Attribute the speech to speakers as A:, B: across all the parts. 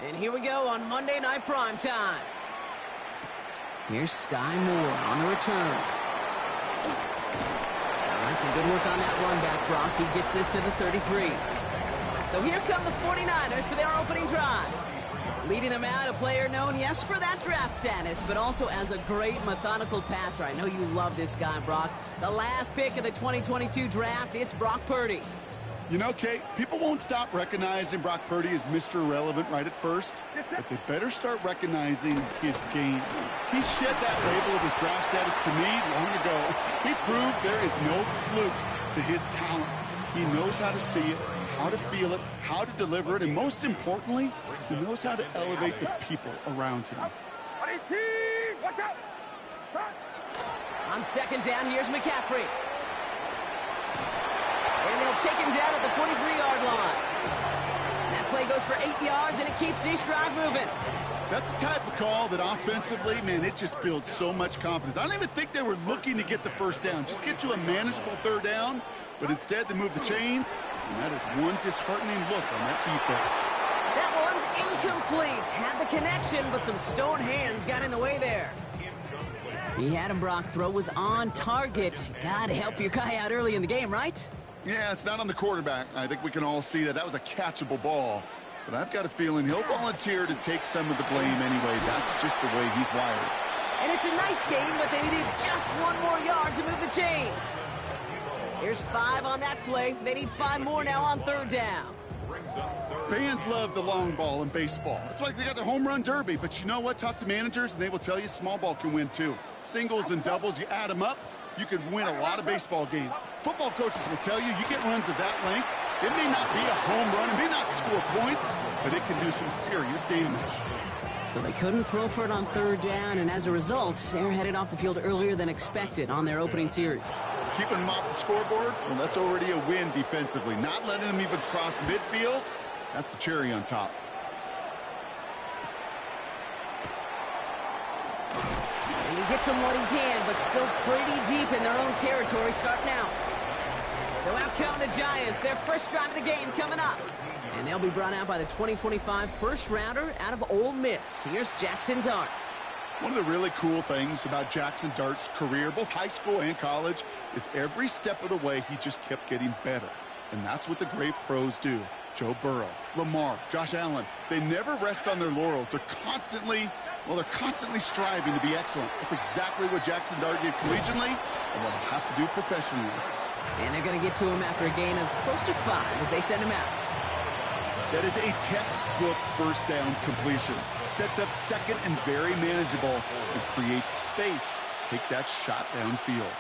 A: And here we go on Monday Night Primetime. Here's Sky Moore on the return. All right, some good work on that run back, Brock. He gets this to the 33. So here come the 49ers for their opening drive. Leading them out, a player known, yes, for that draft status, but also as a great methodical passer. I know you love this guy, Brock. The last pick of the 2022 draft, it's Brock Purdy.
B: You know, Kate, people won't stop recognizing Brock Purdy as Mr. Irrelevant right at first, but they better start recognizing his game. He shed that label of his draft status to me long ago. He proved there is no fluke to his talent. He knows how to see it, how to feel it, how to deliver it, and most importantly, he knows how to elevate the people around him.
C: Watch out!
A: On second down, here's McCaffrey. And they'll take him down at the 43-yard line. That play goes for 8 yards, and it keeps this drive moving.
B: That's the type of call that offensively, man, it just builds so much confidence. I don't even think they were looking to get the first down. Just get to a manageable third down, but instead they move the chains, and that is one disheartening look on that defense.
A: That one's incomplete. Had the connection, but some stone hands got in the way there. He had him, Brock. Throw was on target. Gotta help your guy out early in the game, right?
B: Yeah, it's not on the quarterback. I think we can all see that. That was a catchable ball. But I've got a feeling he'll volunteer to take some of the blame anyway. That's just the way he's wired.
A: And it's a nice game, but they needed just one more yard to move the chains. Here's 5 on that play. They need 5 more now on third down.
B: Fans love the long ball in baseball. It's like they got the home run derby. But you know what? Talk to managers, and they will tell you small ball can win too. Singles and doubles, you add them up, you could win a lot of baseball games. Football coaches will tell you get runs of that length. It may not be a home run, it may not score points, but it can do some serious damage.
A: So they couldn't throw for it on third down, and as a result, they're headed off the field earlier than expected on their opening series.
B: Keeping them off the scoreboard, well, that's already a win defensively. Not letting them even cross midfield, that's the cherry on top.
A: And he gets them what he can, but still pretty deep in their own territory starting out. So out come the Giants, their first drive of the game coming up. And they'll be brought out by the 2025 first-rounder out of Ole Miss. Here's Jackson Dart.
B: One of the really cool things about Jackson Dart's career, both high school and college, is every step of the way he just kept getting better. And that's what the great pros do. Joe Burrow, Lamar, Josh Allen, they never rest on their laurels. They're constantly striving to be excellent. That's exactly what Jackson Dart did collegiately and what he'll have to do professionally.
A: And they're going to get to him after a gain of close to 5 as they send him out.
B: That is a textbook first down completion. Sets up second and very manageable and creates space to take that shot downfield.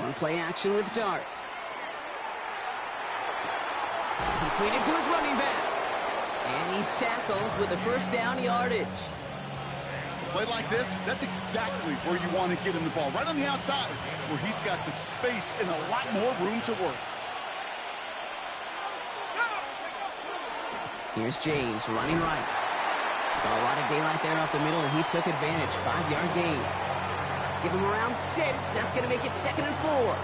A: One play action with Dart. Completed to his running back. And he's tackled with the first down yardage.
B: A play like this, that's exactly where you want to get him the ball. Right on the outside, where he's got the space and a lot more room to work.
A: Here's James running right. Saw a lot of daylight there up the middle, and he took advantage. 5-yard gain. Give him around 6. That's going to make it 2nd and 4.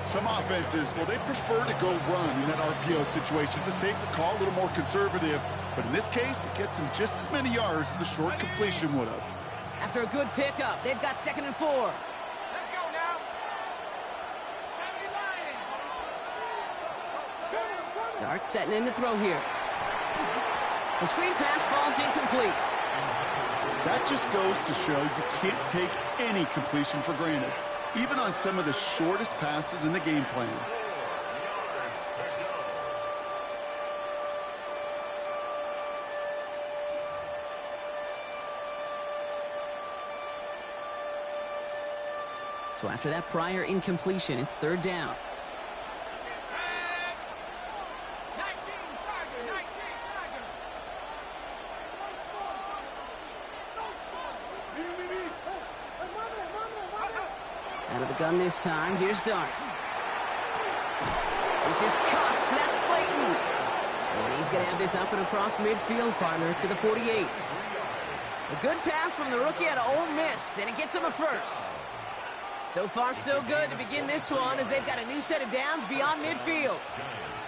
B: Some offenses, well, they prefer to go run in that RPO situation. It's a safer call, a little more conservative. But in this case, it gets him just as many yards as a short completion would have.
A: After a good pickup, they've got 2nd and 4.
C: Let's go now. 70
A: Dart setting in to throw here. The screen pass falls incomplete.
B: That just goes to show you can't take any completion for granted, even on some of the shortest passes in the game plan.
A: So after that prior incompletion, it's 3rd down. Out of the gun this time, here's Dart. This is cuts, that's Slayton. And he's going to have this up and across midfield, partner, to the 48. A good pass from the rookie out of Ole Miss, and it gets him a first. So far, so good to begin this one as they've got a new set of downs beyond midfield.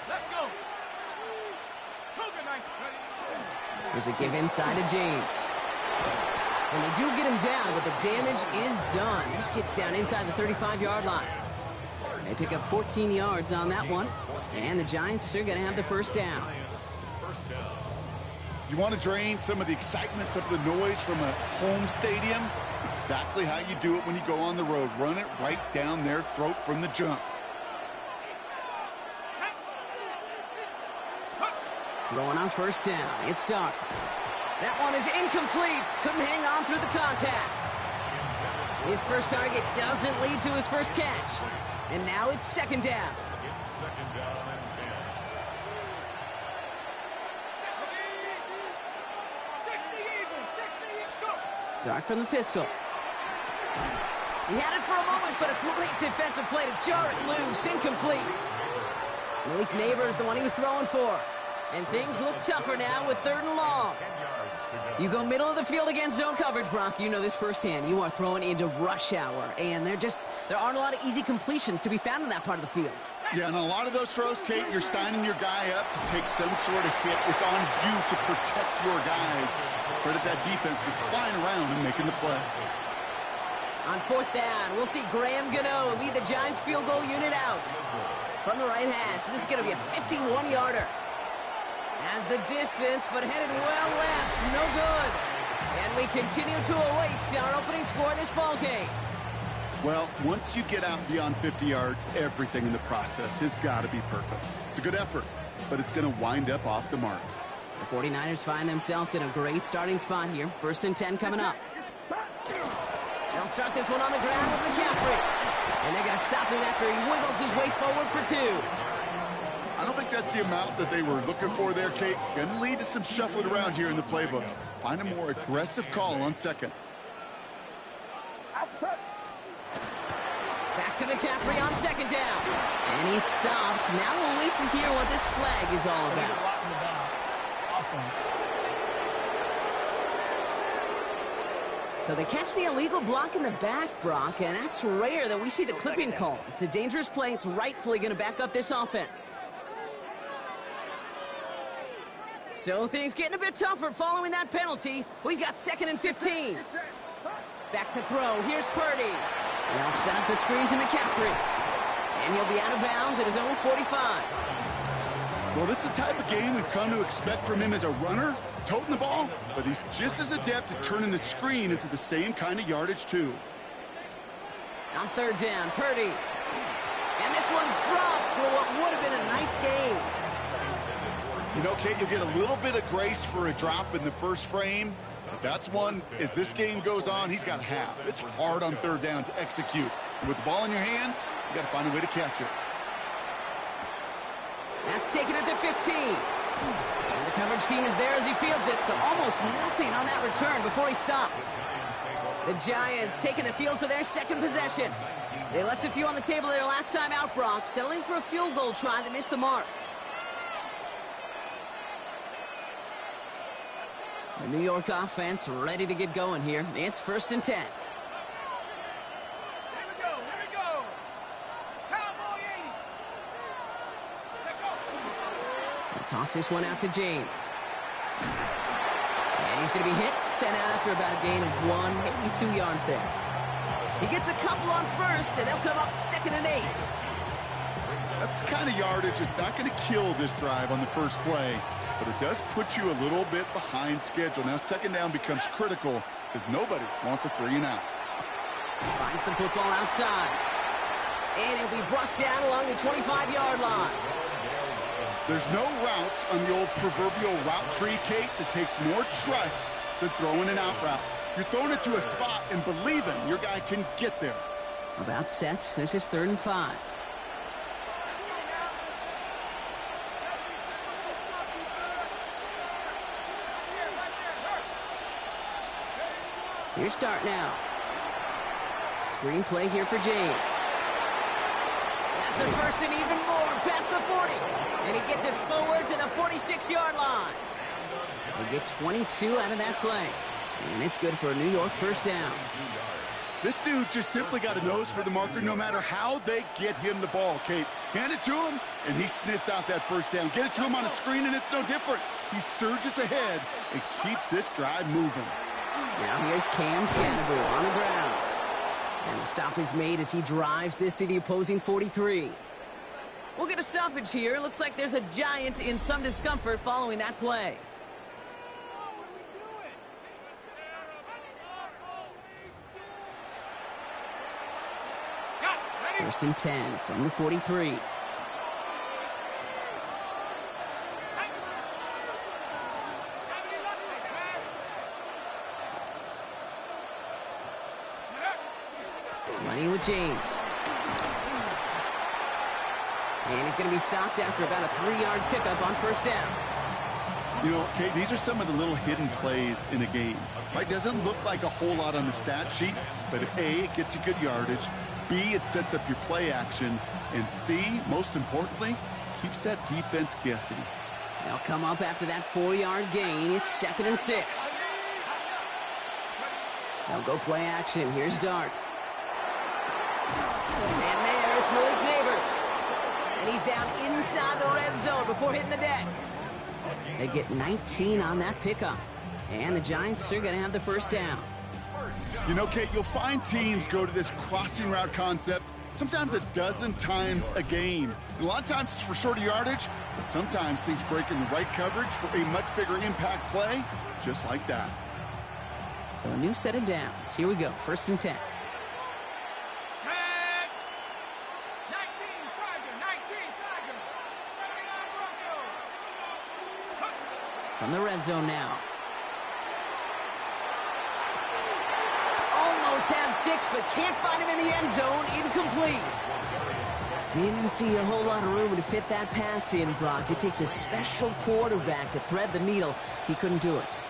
C: Let's go.
A: Here's a give inside to James. And they do get him down, but the damage is done. He just gets down inside the 35-yard line. They pick up 14 yards on that one, and the Giants are going to have the first down.
B: You want to drain some of the excitements of the noise from a home stadium? It's exactly how you do it when you go on the road. Run it right down their throat from the jump.
A: Going on first down. It starts. That one is incomplete. Couldn't hang on through the contact. His first target doesn't lead to his first catch. And now it's second down.
D: It's second down and 10.
A: Dark from the pistol. He had it for a moment, but a great defensive play to jar it loose. Incomplete. Malik Neighbors, the one he was throwing for. And things look tougher now with 3rd and long. You go middle of the field against zone coverage, Brock. You know this firsthand. You are throwing into rush hour, and there aren't a lot of easy completions to be found in that part of the field.
B: Yeah, and a lot of those throws, Kate, you're signing your guy up to take some sort of hit. It's on you to protect your guys. Credit that defense for flying around and making the play.
A: On 4th down, we'll see Graham Gano lead the Giants field goal unit out from the right hash. This is going to be a 51-yarder. As the distance, but headed well left. No good. And we continue to await our opening score of this ball game.
B: Well, once you get out beyond 50 yards, everything in the process has got to be perfect. It's a good effort, but it's going to wind up off the mark.
A: The 49ers find themselves in a great starting spot here. 1st and 10 coming up. They'll start this one on the ground with McCaffrey. And they're going to stop him after he wiggles his way forward for 2.
B: I don't think that's the amount that they were looking for there, Kate. Going to lead to some shuffling around here in the playbook. Find a more aggressive call on 2nd.
A: Back to McCaffrey on 2nd down. And he's stopped. Now we'll wait to hear what this flag is all about. So they catch the illegal block in the back, Brock, and that's rare that we see the clipping call. It's a dangerous play. It's rightfully going to back up this offense. So things getting a bit tougher following that penalty. We've got 2nd and 15. Back to throw. Here's Purdy. They'll set up the screen to McCaffrey. And he'll be out of bounds at his own 45.
B: Well, this is the type of game we've come to expect from him as a runner, toting the ball, but he's just as adept at turning the screen into the same kind of yardage, too.
A: On 3rd down, Purdy. And this one's dropped for what would have been a nice game.
B: You know, Kate, you'll get a little bit of grace for a drop in the first frame. But that's one, as this game goes on, he's got half. It's hard on 3rd down to execute. And with the ball in your hands, you got to find a way to catch it.
A: That's taken at the 15. And the coverage team is there as he fields it, so almost nothing on that return before he stopped. The Giants taking the field for their 2nd possession. They left a few on the table their last time out, Brock, settling for a field goal try that missed the mark. The New York offense ready to get going here. It's 1st and 10.
C: Here we go. Cowboy 80.
A: They'll toss this one out to James. And he's going to be hit, sent out after about a gain of 1, maybe 2 yards there. He gets a couple on 1st, and they'll come up 2nd and 8.
B: That's the kind of yardage that's not going to kill this drive on the first play, but it does put you a little bit behind schedule. Now 2nd down becomes critical because nobody wants a 3-and-out.
A: Finds the football outside. And it'll be brought down along the 25-yard line.
B: There's no routes on the old proverbial route tree, Kate, that takes more trust than throwing an out route. You're throwing it to a spot and believing your guy can get there.
A: About set. This is 3rd and 5. Here's start now. Screen play here for James. That's a 1st and even more past the 40. And he gets it forward to the 46-yard line. They get 22 out of that play. And it's good for a New York 1st down.
B: This dude just simply got a nose for the marker no matter how they get him the ball, Kate. Hand it to him, and he sniffs out that 1st down. Get it to him on a screen, and it's no different. He surges ahead and keeps this drive moving.
A: Now here's Cam Scannaboo on the ground. And the stop is made as he drives this to the opposing 43. We'll get a stoppage here. Looks like there's a Giant in some discomfort following that play. First and 10 from the 43. Running with James. And he's going to be stopped after about a 3-yard pickup on first down.
B: You know, Kate, these are some of the little hidden plays in a game. Right? Doesn't look like a whole lot on the stat sheet, but A, it gets you good yardage. B, it sets up your play action. And C, most importantly, keeps that defense guessing.
A: They'll come up after that 4-yard gain. It's 2nd and 6. They'll go play action. Here's Dart. And there, it's Malik Neighbors. And he's down inside the red zone before hitting the deck. They get 19 on that pickup. And the Giants are going to have the first down.
B: You know, Kate, you'll find teams go to this crossing route concept sometimes a dozen times a game. And a lot of times it's for shorter yardage, but sometimes things break in the right coverage for a much bigger impact play, just like that.
A: So a new set of downs. Here we go, 1st and 10. From the red zone now. Almost had 6, but can't find him in the end zone. Incomplete. Didn't see a whole lot of room to fit that pass in, Brock. It takes a special quarterback to thread the needle. He couldn't do it.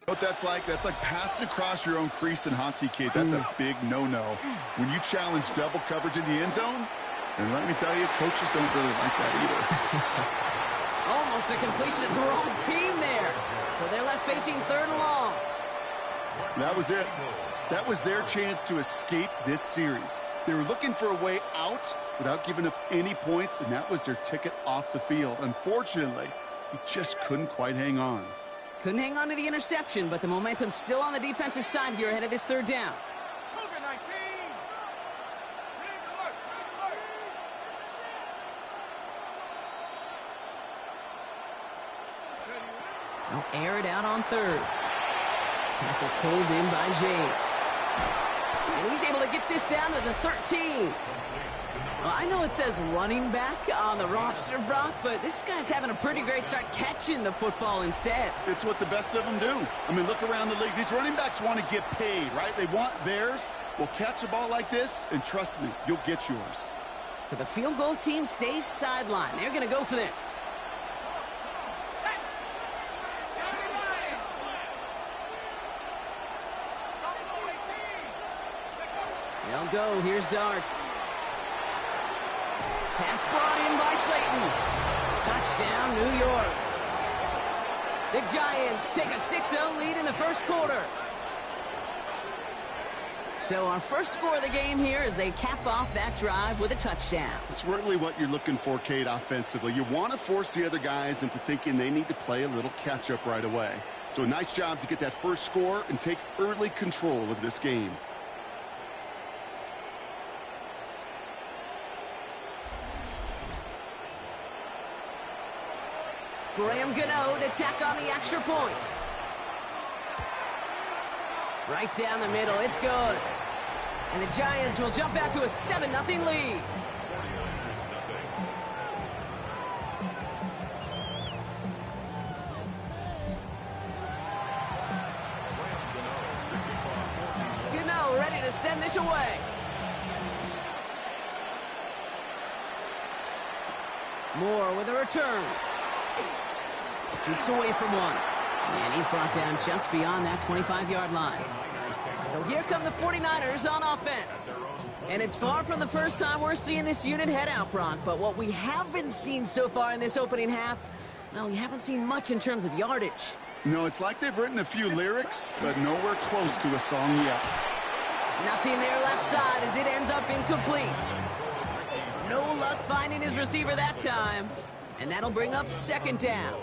B: What that's like? That's like passing across your own crease in hockey, Kate. That's a big no-no. When you challenge double coverage in the end zone, and let me tell you, coaches don't really like that either.
A: Almost a completion of the wrong team there. So they're left facing 3rd and long.
B: That was it. That was their chance to escape this series. They were looking for a way out without giving up any points, and that was their ticket off the field. Unfortunately, he just couldn't quite hang on.
A: Couldn't hang on to the interception, but the momentum's still on the defensive side here ahead of this 3rd down. They'll air it out on 3rd. Pass is pulled in by James. And he's able to get this down to the 13. Well, I know it says running back on the roster, Brock, but this guy's having a pretty great start catching the football instead.
B: It's what the best of them do. I mean, look around the league. These running backs want to get paid, right? They want theirs. Well, catch a ball like this, and trust me, you'll get yours.
A: So the field goal team stays sidelined. They're going to go for this. They'll go. Here's Dart. Pass brought in by Slayton. Touchdown, New York. The Giants take a 6-0 lead in the first quarter. So our first score of the game here as they cap off that drive with a touchdown.
B: It's really what you're looking for, Kate, offensively. You want to force the other guys into thinking they need to play a little catch-up right away. So a nice job to get that first score and take early control of this game.
A: Graham Gano to tack on the extra point. Right down the middle, it's good. And the Giants will jump out to a 7-0 lead. Gano ready to send this away. Moore with a return. Jukes away from one. And he's brought down just beyond that 25-yard line. So here come the 49ers on offense. And it's far from the first time we're seeing this unit head out, Brock. But what we haven't seen so far in this opening half, well, we haven't seen much in terms of yardage.
B: No, it's like they've written a few lyrics, but nowhere close to a song yet.
A: Nothing there left side as it ends up incomplete. No luck finding his receiver that time. And that'll bring up 2nd down.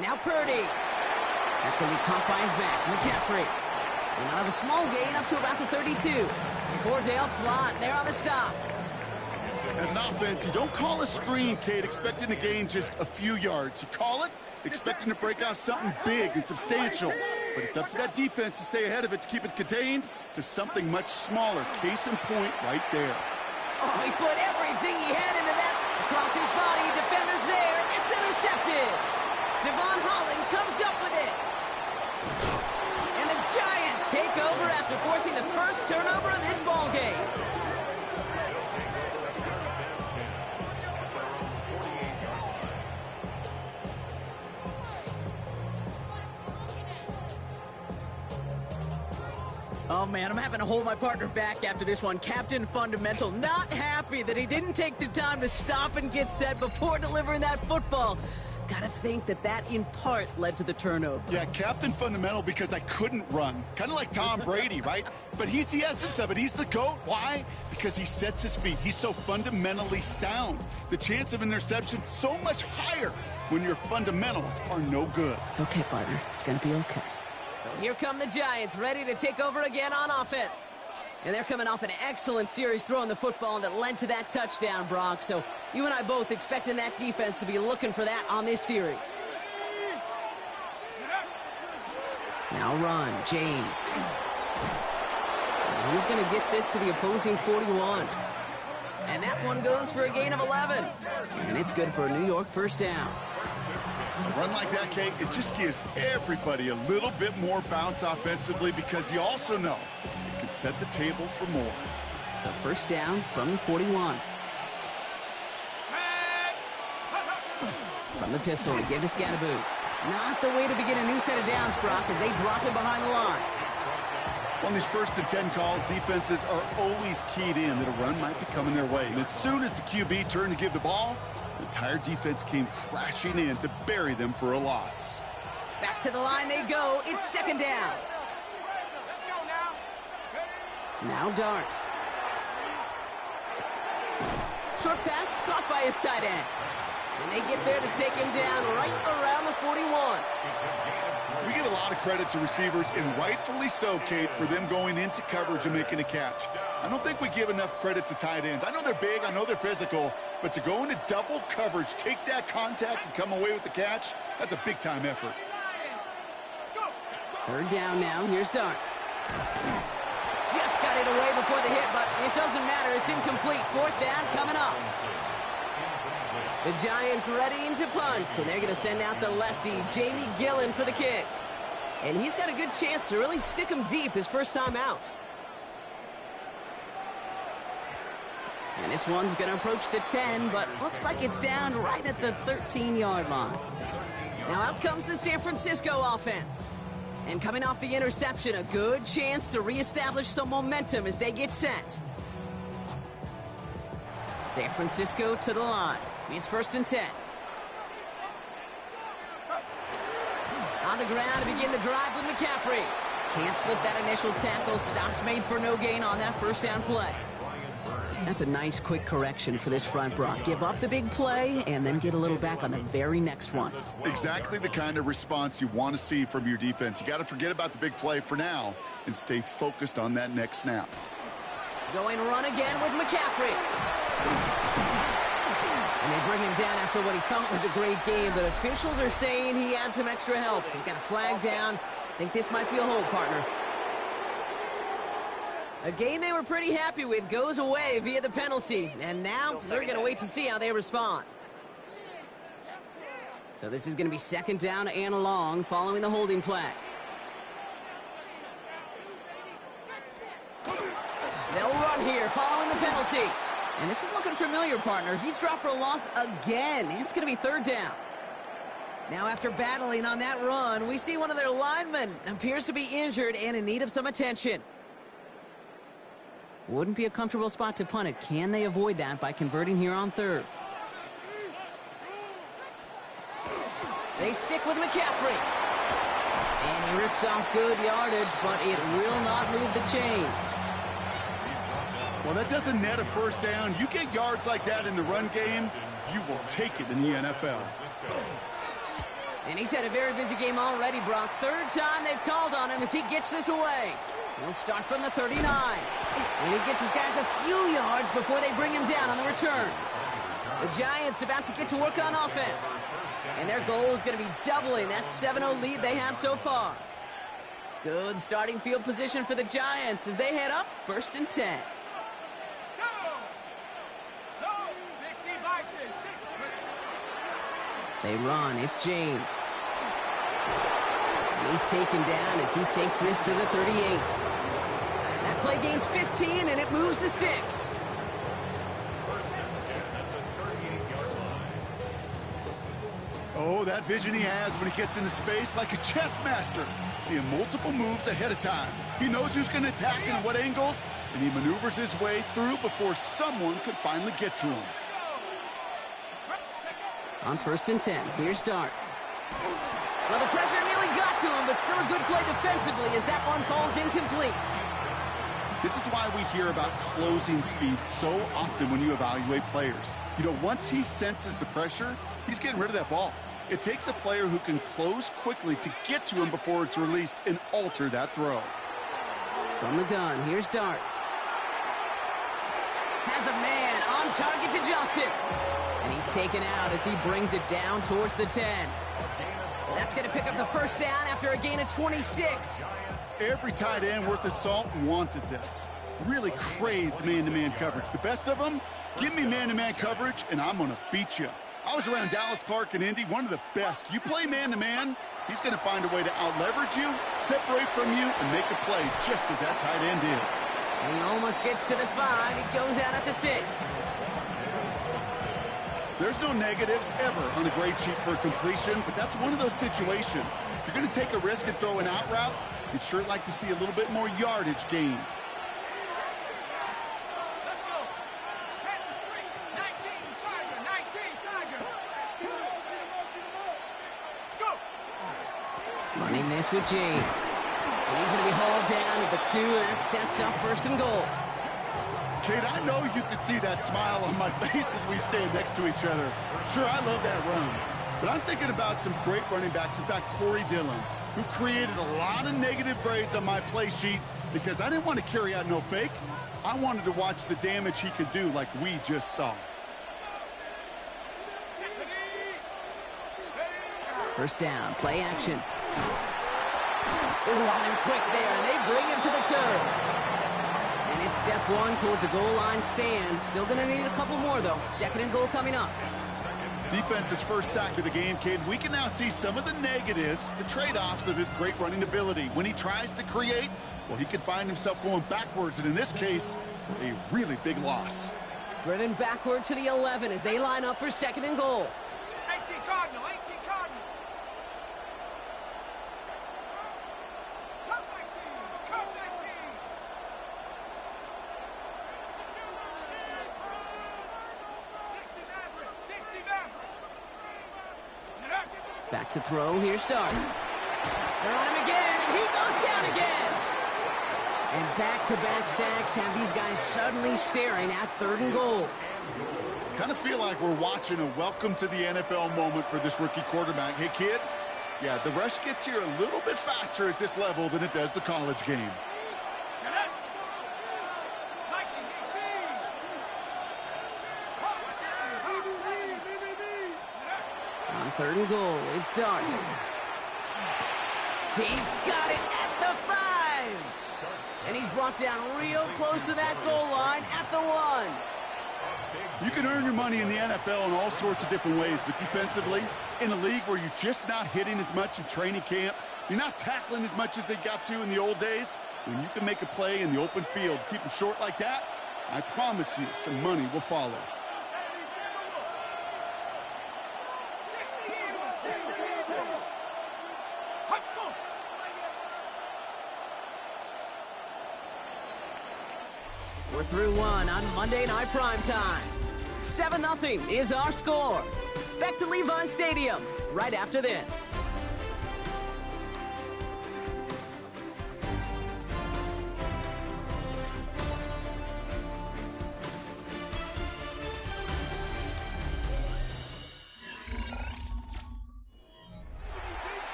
A: Now Purdy. That's going to be caught by his back. McCaffrey. And they'll have a small gain up to about the 32. Cordell Flott there on the stop.
B: As an offense, you don't call a screen, Kate, expecting to gain just a few yards. You call it expecting to break out something big and substantial. But it's up to that defense to stay ahead of it, to keep it contained to something much smaller. Case in point right there.
A: Oh, he put everything he had into that. Across his body, defender's there. It's intercepted. Devon Holland comes up with it. And the Giants take over after forcing the first turnover of this ball game. Oh, man, I'm having to hold my partner back after this one. Captain Fundamental not happy that he didn't take the time to stop and get set before delivering that football. Gotta think that in part led to the turnover.
B: Yeah, Captain Fundamental because I couldn't run. Kind of like Tom Brady, right? But he's the essence of it. He's the GOAT. Why? Because he sets his feet. He's so fundamentally sound. The chance of interception so much higher when your fundamentals are no good.
A: It's okay, partner. It's gonna be okay. So here come the Giants, ready to take over again on offense. And they're coming off an excellent series throwing the football that led to that touchdown, Brock. So you and I both expecting that defense to be looking for that on this series. Now run, James. And he's going to get this to the opposing 41. And that one goes for a gain of 11. And it's good for a New York first down.
B: A run like that, Kate, it just gives everybody a little bit more bounce offensively because you also know it can set the table for more.
A: So first down from the 41. From the pistol, give to Scatterboot. Not the way to begin a new set of downs, Brock, as they drop it behind the line.
B: On these 1st and 10 calls, defenses are always keyed in that a run might be coming their way. And as soon as the QB turned to give the ball, the entire defense came crashing in to bury them for a loss.
A: Back to the line they go. It's second down.
C: Let's go now.
A: Now Dart. Short pass caught by his tight end. And they get there to take him down right around the 41.
B: We give a lot of credit to receivers, and rightfully so, Kate, for them going into coverage and making a catch. I don't think we give enough credit to tight ends. I know they're big, I know they're physical, but to go into double coverage, take that contact, and come away with the catch, that's a big-time effort.
A: Third down now. Here's Dart. Just got it away before the hit, but it doesn't matter. It's incomplete. Fourth down coming up. The Giants readying to punt, so they're going to send out the lefty, Jamie Gillen, for the kick. And he's got a good chance to really stick him deep his first time out. And this one's going to approach the 10, but looks like it's down right at the 13-yard line. Now out comes the San Francisco offense. And coming off the interception, a good chance to reestablish some momentum as they get set. San Francisco to the line. It's 1st and 10. On the ground to begin the drive with McCaffrey. Can't slip that initial tackle. Stops made for no gain on that first down play. That's a nice quick correction for this front, Brock. Give up the big play and then get a little back on the very next one.
B: Exactly the kind of response you want to see from your defense. You got to forget about the big play for now and stay focused on that next snap.
A: Going run again with McCaffrey. And they bring him down after what he thought was a great game, but officials are saying he had some extra help. They've got a flag down. I think this might be a hold, partner. A game they were pretty happy with goes away via the penalty, and now we're going to wait to see how they respond. So this is going to be second down and long following the holding flag. They'll run here following the penalty. And this is looking familiar, partner. He's dropped for a loss again. It's going to be third down. Now, after battling on that run, we see one of their linemen appears to be injured and in need of some attention. Wouldn't be a comfortable spot to punt it. Can they avoid that by converting here on third? They stick with McCaffrey. And he rips off good yardage, but it will not move the chains.
B: Well, that doesn't net a first down. You get yards like that in the run game, you will take it in the NFL.
A: And he's had a very busy game already, Brock. Third time they've called on him as he gets this away. He'll start from the 39. And he gets his guys a few yards before they bring him down on the return. The Giants about to get to work on offense. And their goal is going to be doubling that 7-0 lead they have so far. Good starting field position for the Giants as they head up 1st and 10. They run. It's James. And he's taken down as he takes this to the 38. That play gains 15, and it moves the sticks.
B: Oh, that vision he has when he gets into space like a chess master. Seeing multiple moves ahead of time. He knows who's going to attack and at what angles, and he maneuvers his way through before someone could finally get to him.
A: On 1st and 10, here's Dart. Well, the pressure nearly got to him, but still a good play defensively as that one falls incomplete.
B: This is why we hear about closing speed so often when you evaluate players. You know, once he senses the pressure, he's getting rid of that ball. It takes a player who can close quickly to get to him before it's released and alter that throw.
A: From the gun, here's Dart. Has a man on target to Johnson. And he's taken out as he brings it down towards the 10. That's going to pick up the first down after a gain of 26.
B: Every tight end worth his salt wanted this. Really craved man-to-man coverage. The best of them, give me man-to-man coverage, and I'm going to beat you. I was around Dallas Clark and Indy, one of the best. You play man-to-man, he's going to find a way to out-leverage you, separate from you, and make a play just as that tight end did.
A: And he almost gets to the 5. He goes out at the 6.
B: There's no negatives ever on a grade sheet for a completion, but that's one of those situations. If you're going to take a risk and throw an out route, you'd sure like to see a little bit more yardage gained.
C: Let's go. Head the street. 19, Tiger. 19, Tiger. Let's go.
A: Running this with James. And he's going to be hauled down at the 2, and that sets up 1st and goal.
B: Kate, I know you can see that smile on my face as we stand next to each other. Sure, I love that run. But I'm thinking about some great running backs. In fact, Corey Dillon, who created a lot of negative grades on my play sheet because I didn't want to carry out no fake. I wanted to watch the damage he could do like we just saw.
A: First down, play action. Ooh, on him quick there, and they bring him to the turn. And it's step 1 towards a goal line stand. Still going to need a couple more, though. 2nd and goal coming up.
B: Defense's first sack of the game, kid. We can now see some of the negatives, the trade-offs of his great running ability. When he tries to create, well, he can find himself going backwards, and in this case, a really big loss.
A: Driven backward to the 11 as they line up for 2nd and goal.
C: 18 Cardinal. 18 Cardinal. Cut 19. Cut 19. 69.
A: Back to throw. Here's Dart. They're on him again, and he goes down again. And back-to-back sacks have these guys suddenly staring at 3rd and goal.
B: Kind of feel like we're watching a welcome to the NFL moment for this rookie quarterback. Hey, kid, yeah, the rush gets here a little bit faster at this level than it does the college game.
A: On 3rd and goal, it's Dart. He's got it at the 5. And he's brought down real close to that goal line at the 1.
B: You can earn your money in the NFL in all sorts of different ways, but defensively, in a league where you're just not hitting as much in training camp, you're not tackling as much as they got to in the old days, when you can make a play in the open field, keep them short like that, I promise you some money will follow.
A: We're through 1 on Monday Night Primetime. 7-0 is our score. Back to Levi's Stadium right after this.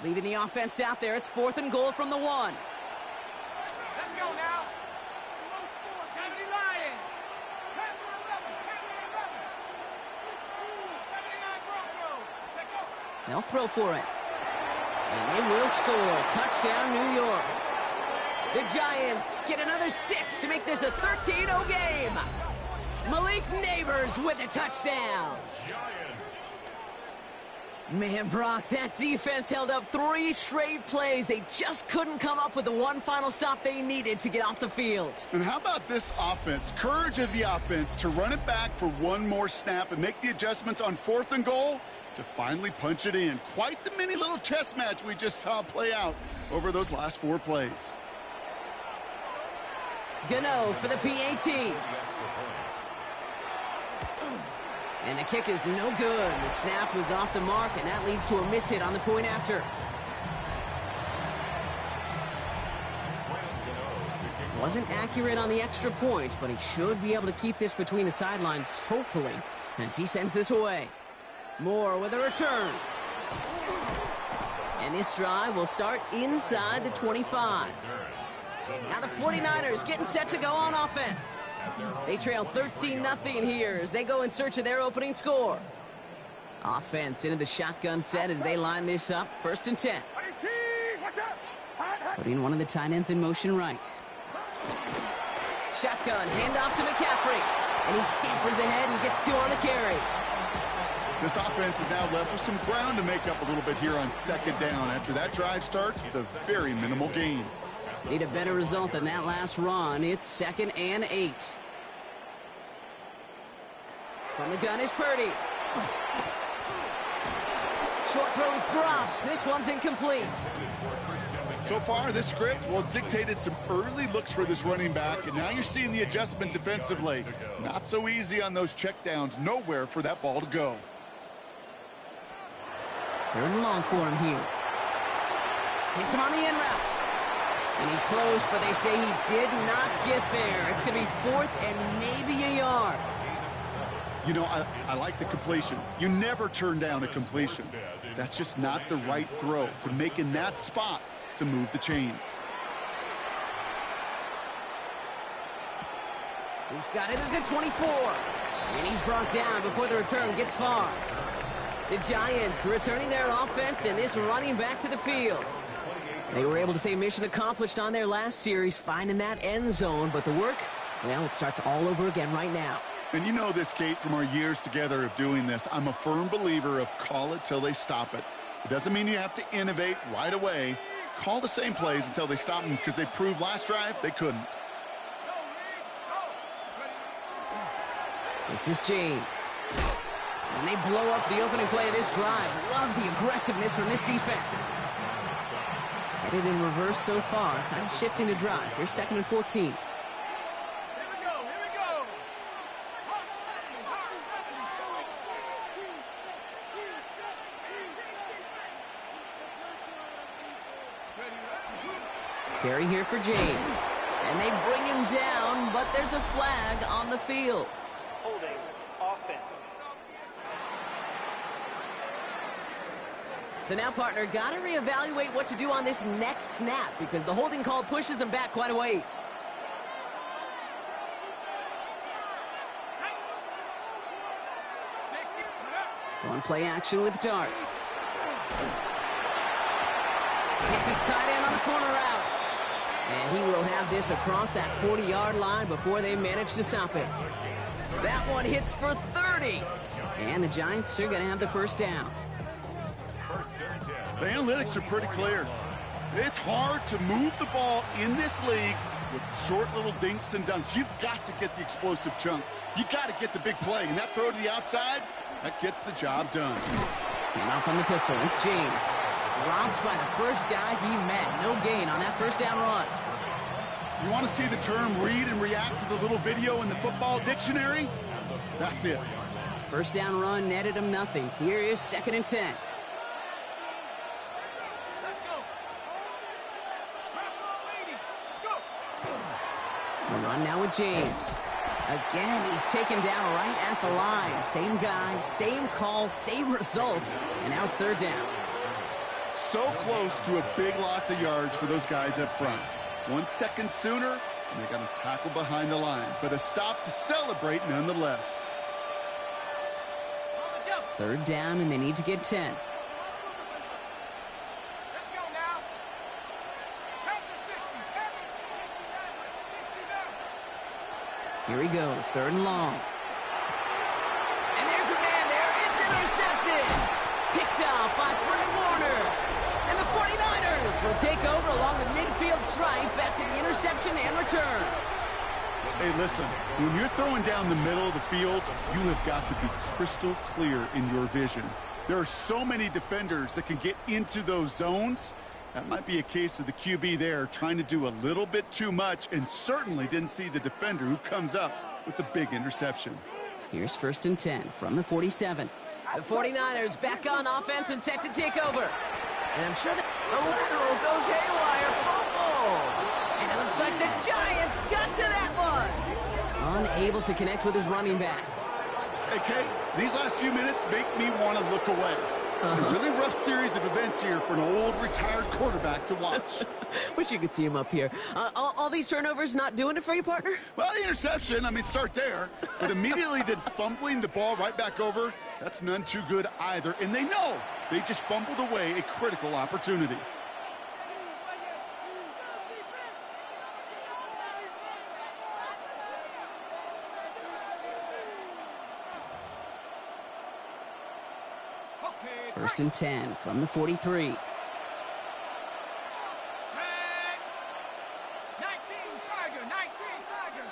A: Leaving the offense out there. It's 4th and goal from the 1.
C: Let's go now. 70 Lions. 79 Broncos. Check out.
A: They'll throw for it. And they will score. Touchdown, New York. The Giants get another 6 to make this a 13-0 game. Malik Neighbors with a touchdown. Man, Brock, that defense held up 3 straight plays. They just couldn't come up with the one final stop they needed to get off the field.
B: And how about this offense? Courage of the offense to run it back for one more snap and make the adjustments on 4th and goal to finally punch it in. Quite the mini little chess match we just saw play out over those last 4 plays.
A: Gano for the PAT. And the kick is no good. The snap was off the mark, and that leads to a miss hit on the point after. Wasn't accurate on the extra point, but he should be able to keep this between the sidelines, hopefully, as he sends this away. Moore with a return. And this drive will start inside the 25. Now the 49ers getting set to go on offense. They trail 13-0 here as they go in search of their opening score. Offense into the shotgun set as they line this up. 1st and 10. Putting one of the tight ends in motion right. Shotgun, handoff to McCaffrey. And he scampers ahead and gets 2 on the carry.
B: This offense is now left with some ground to make up a little bit here on 2nd down after that drive starts with a very minimal gain.
A: Need a better result than that last run. It's 2nd and 8. From the gun is Purdy. Short throw is dropped. This one's incomplete.
B: So far, this script, well, it's dictated some early looks for this running back, and now you're seeing the adjustment defensively. Not so easy on those checkdowns. Nowhere for that ball to go.
A: 3rd and long for him here. Hits him on the end route. And he's close, but they say he did not get there. It's going to be 4th and maybe a yard.
B: You know, I like the completion. You never turn down a completion. That's just not the right throw to make in that spot to move the chains.
A: He's got it at the 24. And he's brought down before the return gets far. The Giants returning their offense and this running back to the field. They were able to say mission accomplished on their last series, finding that end zone. But the work, well, it starts all over again right now.
B: And you know this, Kate, from our years together of doing this. I'm a firm believer of call it till they stop it. It doesn't mean you have to innovate right away. Call the same plays until they stop them, because they proved last drive they couldn't.
A: This is James. And they blow up the opening play of this drive. Love the aggressiveness from this defense. Headed in reverse so far. Time shifting to drive. Here's 2nd and 14. Carry here for James. And they bring him down, but there's a flag on the field.
E: Holding offense.
A: So now, partner, got to reevaluate what to do on this next snap because the holding call pushes him back quite a ways. Going play action with Dart. Gets his tight end on the corner route. And he will have this across that 40-yard line before they manage to stop it. That one hits for 30. And the Giants are going to have the 1st down.
B: The analytics are pretty clear. It's hard to move the ball in this league with short little dinks and dunks. You've got to get the explosive chunk. You got to get the big play. And that throw to the outside, that gets the job done.
A: And off on the pistol, it's James. Dropped by the first guy he met. No gain on that 1st down run.
B: You want to see the term read and react to the little video in the football dictionary? That's it.
A: 1st down run netted him nothing. Here is 2nd and 10. The run now with James. Again, he's taken down right at the line. Same guy, same call, same result. And now it's 3rd down.
B: So close to a big loss of yards for those guys up front. 1 second sooner, and they got a tackle behind the line. But a stop to celebrate nonetheless.
A: Third down, and they need to get 10.
C: Let's go now. Count to 60. Count to 69. 69.
A: Here he goes, third and long. And there's a man there. It's intercepted. Picked off by Fred Warner. And the 49ers will take over along the midfield stripe after the interception and return.
B: Hey, listen, when you're throwing down the middle of the field, you have got to be crystal clear in your vision. There are so many defenders that can get into those zones. That might be a case of the QB there trying to do a little bit too much and certainly didn't see the defender who comes up with the big interception.
A: Here's first and 10 from the 47. The 49ers back on offense and set to take over. And I'm sure that the lateral goes haywire. Fumble! And it looks like the Giants got to that one. Unable to connect with his running back.
B: Hey, Kate, these last few minutes make me want to look away. A really rough series of events here for an old retired quarterback to watch.
A: Wish you could see him up here. All these turnovers not doing it for you, partner?
B: Well, the interception, I mean, start there. But immediately then fumbling the ball right back over, that's none too good either. And they know they just fumbled away a critical opportunity.
A: First and 10 from the 43.
C: 19, Tiger, 19, Tiger.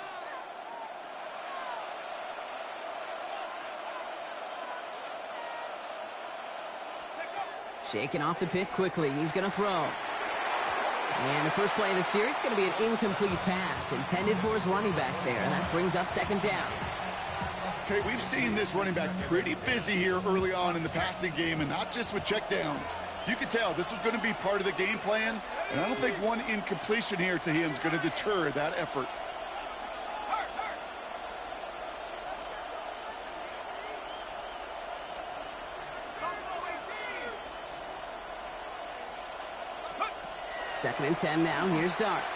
A: Shaking off the pick quickly. He's going to throw. And the first play of the series is going to be an incomplete pass intended for his running back there. And that brings up second down.
B: Okay, we've seen this running back pretty busy here early on in the passing game, and not just with checkdowns. You could tell this was going to be part of the game plan, and I don't think one incompletion here to him is going to deter that effort.
A: Second and 10 now. Here's Darts.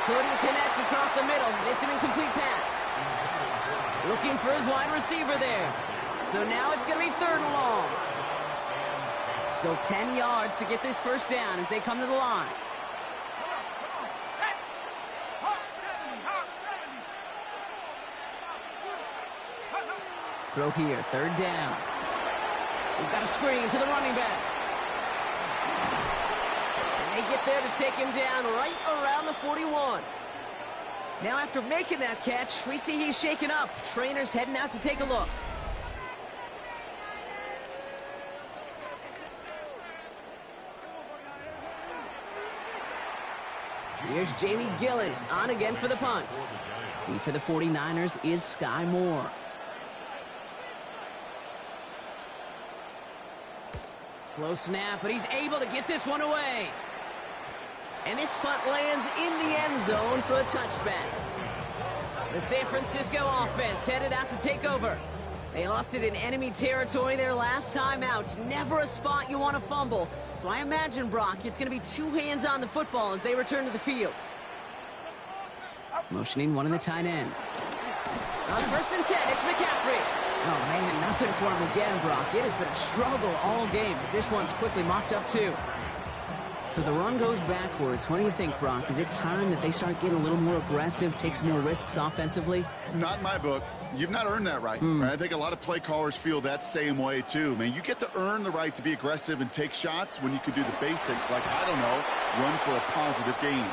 A: Couldn't connect across the middle. It's an incomplete pass. Looking for his wide receiver there. So now it's going to be third and long. Still 10 yards to get this first down as they come to the line.
C: Set. Hawk 70, Hawk 70.
A: Throw here, third down. We've got a screen to the running back. And they get there to take him down right around the 41. Now after making that catch, we see he's shaken up. Trainer's heading out to take a look. Here's Jamie Gillen on again for the punt. D for the 49ers is Sky Moore. Slow snap, but he's able to get this one away. And this punt lands in the end zone for a touchback. The San Francisco offense headed out to take over. They lost it in enemy territory their last time out. Never a spot you want to fumble. So I imagine, Brock, it's going to be two hands on the football as they return to the field. Motioning one of the tight ends. On first and 10, it's McCaffrey. Oh, man, nothing for him again, Brock. It has been a struggle all game as this one's quickly mocked up, too. So the run goes backwards. What do you think, Brock? Is it time that they start getting a little more aggressive, take some more risks offensively?
B: Not in my book. You've not earned that right. I think a lot of play callers feel that same way, too. Man, you get to earn the right to be aggressive and take shots when you can do the basics, like, I don't know, run for a positive gain.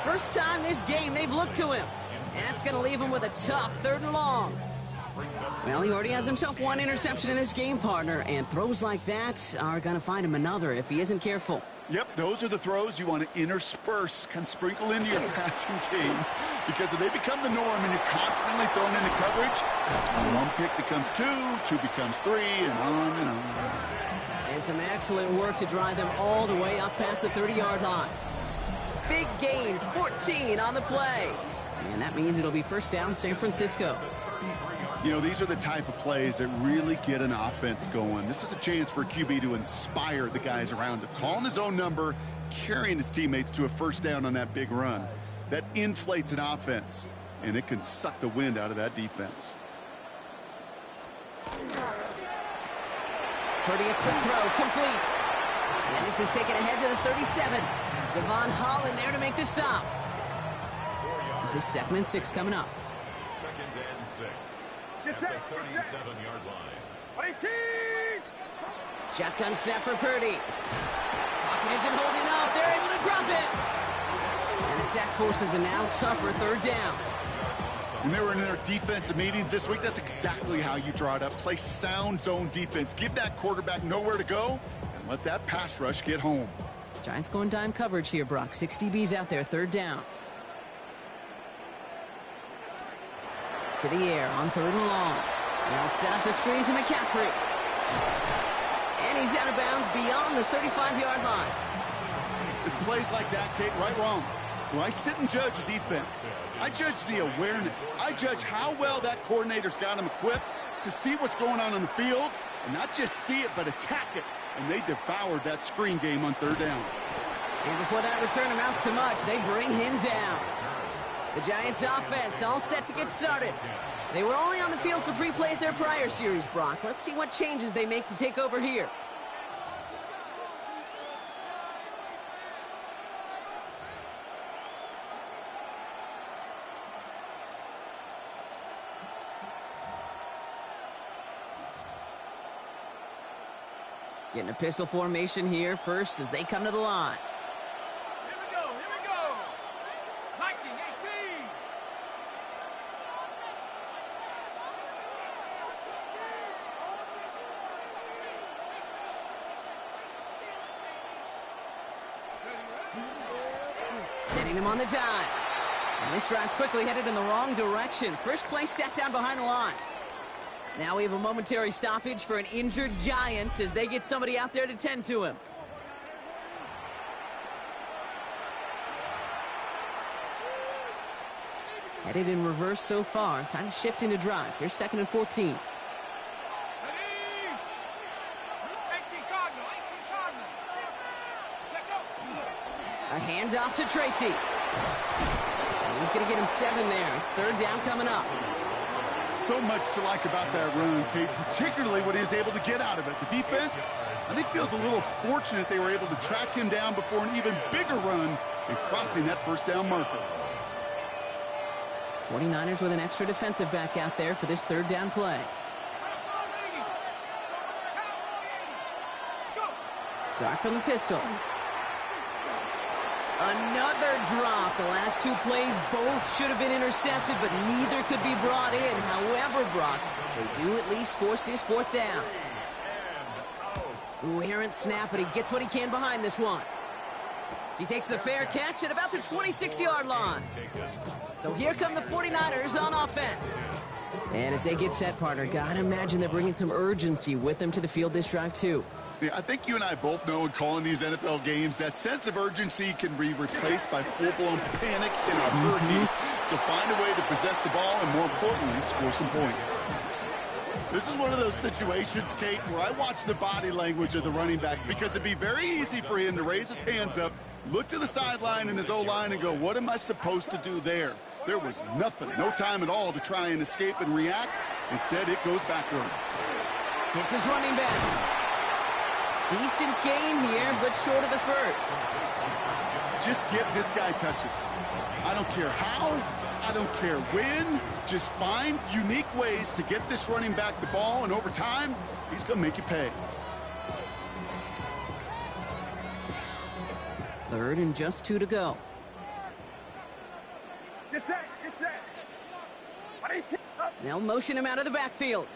A: First time this game they've looked to him. And that's going to leave him with a tough third and long. Well, he already has himself one interception in this game, partner, and throws like that are going to find him another if he isn't careful.
B: Yep, those are the throws you want to intersperse, kind of sprinkle into your passing game. Because if they become the norm and you're constantly thrown into coverage, that's when one pick becomes two becomes three, and on and on.
A: And some excellent work to drive them all the way up past the 30-yard line. Big gain, 14 on the play. And that means it'll be first down San Francisco.
B: You know, these are the type of plays that really get an offense going. This is a chance for a QB to inspire the guys around him. Calling his own number, carrying his teammates to a first down on that big run. That inflates an offense, and it can suck the wind out of that defense.
A: Purdy, a quick throw, complete. And this is taken ahead to the 37. Javon Holland there to make the stop. This is 2nd and 6 coming up.
D: 2nd and 6.
C: Get
D: At
C: set,
D: the
C: get set.
D: 37-yard line.
C: 18!
A: Shotgun snap for Purdy. Pocket isn't holding up. They're able to drop it. And the sack forces a now tougher 3rd down.
B: When they were in their defensive meetings this week, that's exactly how you draw it up. Play sound zone defense. Give that quarterback nowhere to go, and let that pass rush get home.
A: Giants going dime coverage here, Brock. 6 DBs out there, 3rd down. To the air on 3rd and long. They'll set up the screen to McCaffrey. And he's out of bounds beyond the 35-yard line.
B: It's plays like that, Kate, right, wrong. When I sit and judge a defense, I judge the awareness. I judge how well that coordinator's got him equipped to see what's going on the field, and not just see it, but attack it. And they devoured that screen game on 3rd down.
A: And before that return amounts to much, they bring him down. The Giants offense all set to get started. They were only on the field for 3 plays their prior series, Brock. Let's see what changes they make to take over here. Getting a pistol formation here first as they come to the line.
C: Here we go, here we go! 19, 18!
A: Setting him on the dive. And this drive's quickly headed in the wrong direction. First play set down behind the line. Now we have a momentary stoppage for an injured Giant as they get somebody out there to tend to him. Headed in reverse so far. Time to shift into drive. Here's 2nd and 14.
C: Ready? 18 Cardinal, 18 Cardinal. Check out.
A: A handoff to Tracy. And he's going to get him 7 there. It's 3rd down coming up.
B: So much to like about that run, Kate, particularly what he was able to get out of it. The defense, I think, feels a little fortunate they were able to track him down before an even bigger run and crossing that 1st down marker.
A: 49ers with an extra defensive back out there for this 3rd down play. Dark from the pistol. Another drop. The last 2 plays both should have been intercepted, but neither could be brought in. However, Brock, they do at least force this 4th down. Ooh, errant snap, but he gets what he can behind this one. He takes the fair catch at about the 26-yard line. So here come the 49ers on offense. And as they get set, partner, gotta imagine they're bringing some urgency with them to the field this drive, too.
B: Yeah, I think you and I both know in calling these NFL games that sense of urgency can be replaced by full-blown panic in a hurry. So find a way to possess the ball and, more importantly, score some points. This is one of those situations, Kate, where I watch the body language of the running back because it'd be very easy for him to raise his hands up, look to the sideline in his O-line and go, what am I supposed to do there? There was nothing, no time at all to try and escape and react. Instead, it goes backwards.
A: Hits his running back. Decent gain here, but short of the first.
B: Just get this guy touches. I don't care how, I don't care when. Just find unique ways to get this running back the ball, and over time, he's going to make you pay.
A: 3rd and just 2 to go.
C: Get set, get set. 18, up.
A: They'll motion him out of the backfield.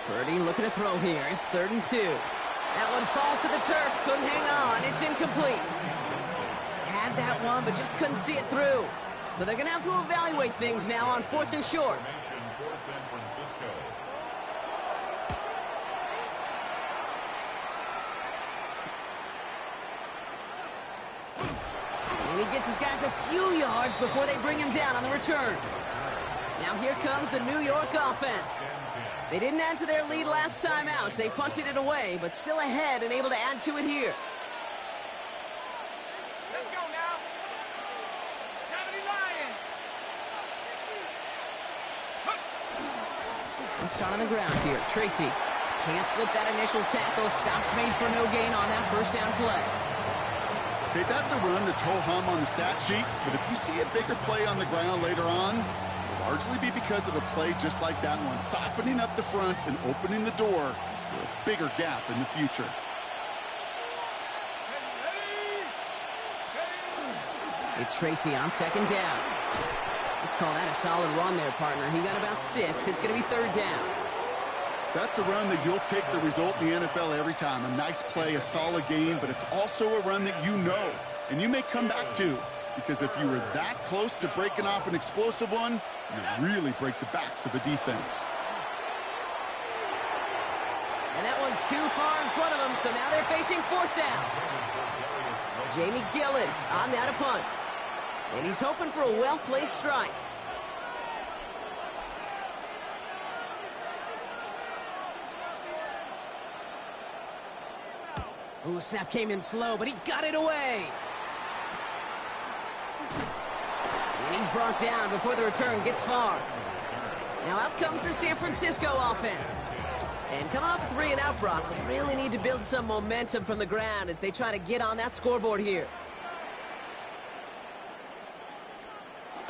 A: Purdy looking to throw here. It's 3rd and 2. That one falls to the turf. Couldn't hang on. It's incomplete. Had that one, but just couldn't see it through. So they're going to have to evaluate things now on 4th and short.
D: For San Francisco.
A: And he gets his guys a few yards before they bring him down on the return. Now here comes the New York offense. They didn't add to their lead last time out. They punted it away, but still ahead and able to add to it here.
C: Let's go now. 70 Lions.
A: Let's start on the ground here. Tracy can't slip that initial tackle. Stops made for no gain on that first down play.
B: Okay, that's a run that's ho-hum on the stat sheet, but if you see a bigger play on the ground later on, it'll largely be because of a play just like that one, softening up the front and opening the door for a bigger gap in the future.
A: It's Tracy on second down. Let's call that a solid run there, partner. He got about 6. It's going to be third down.
B: That's a run that you'll take the result in the NFL every time. A nice play, a solid game, but it's also a run that you know, and you may come back to, because if you were that close to breaking off an explosive one, you really break the backs of a defense.
A: And that one's too far in front of them, so now they're facing fourth down. Jamie Gillen on now to punt. And he's hoping for a well-placed strike. Ooh, snap came in slow, but he got it away. And he's brought down before the return gets far. Now out comes the San Francisco offense. And coming off a 3-and-out, Brock, they really need to build some momentum from the ground as they try to get on that scoreboard here.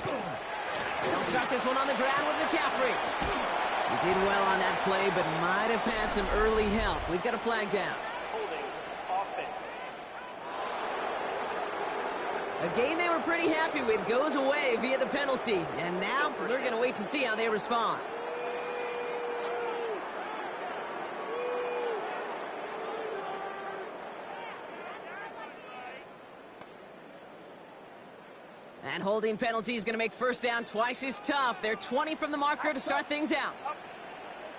A: They'll start this one on the ground with McCaffrey. He did well on that play, but might have had some early help. We've got a flag down.
E: Holding offense.
A: A game they were pretty happy with goes away via the penalty. And now they're going to wait to see how they respond. And holding penalty is going to make first down twice as tough. They're 20 from the marker to start things out.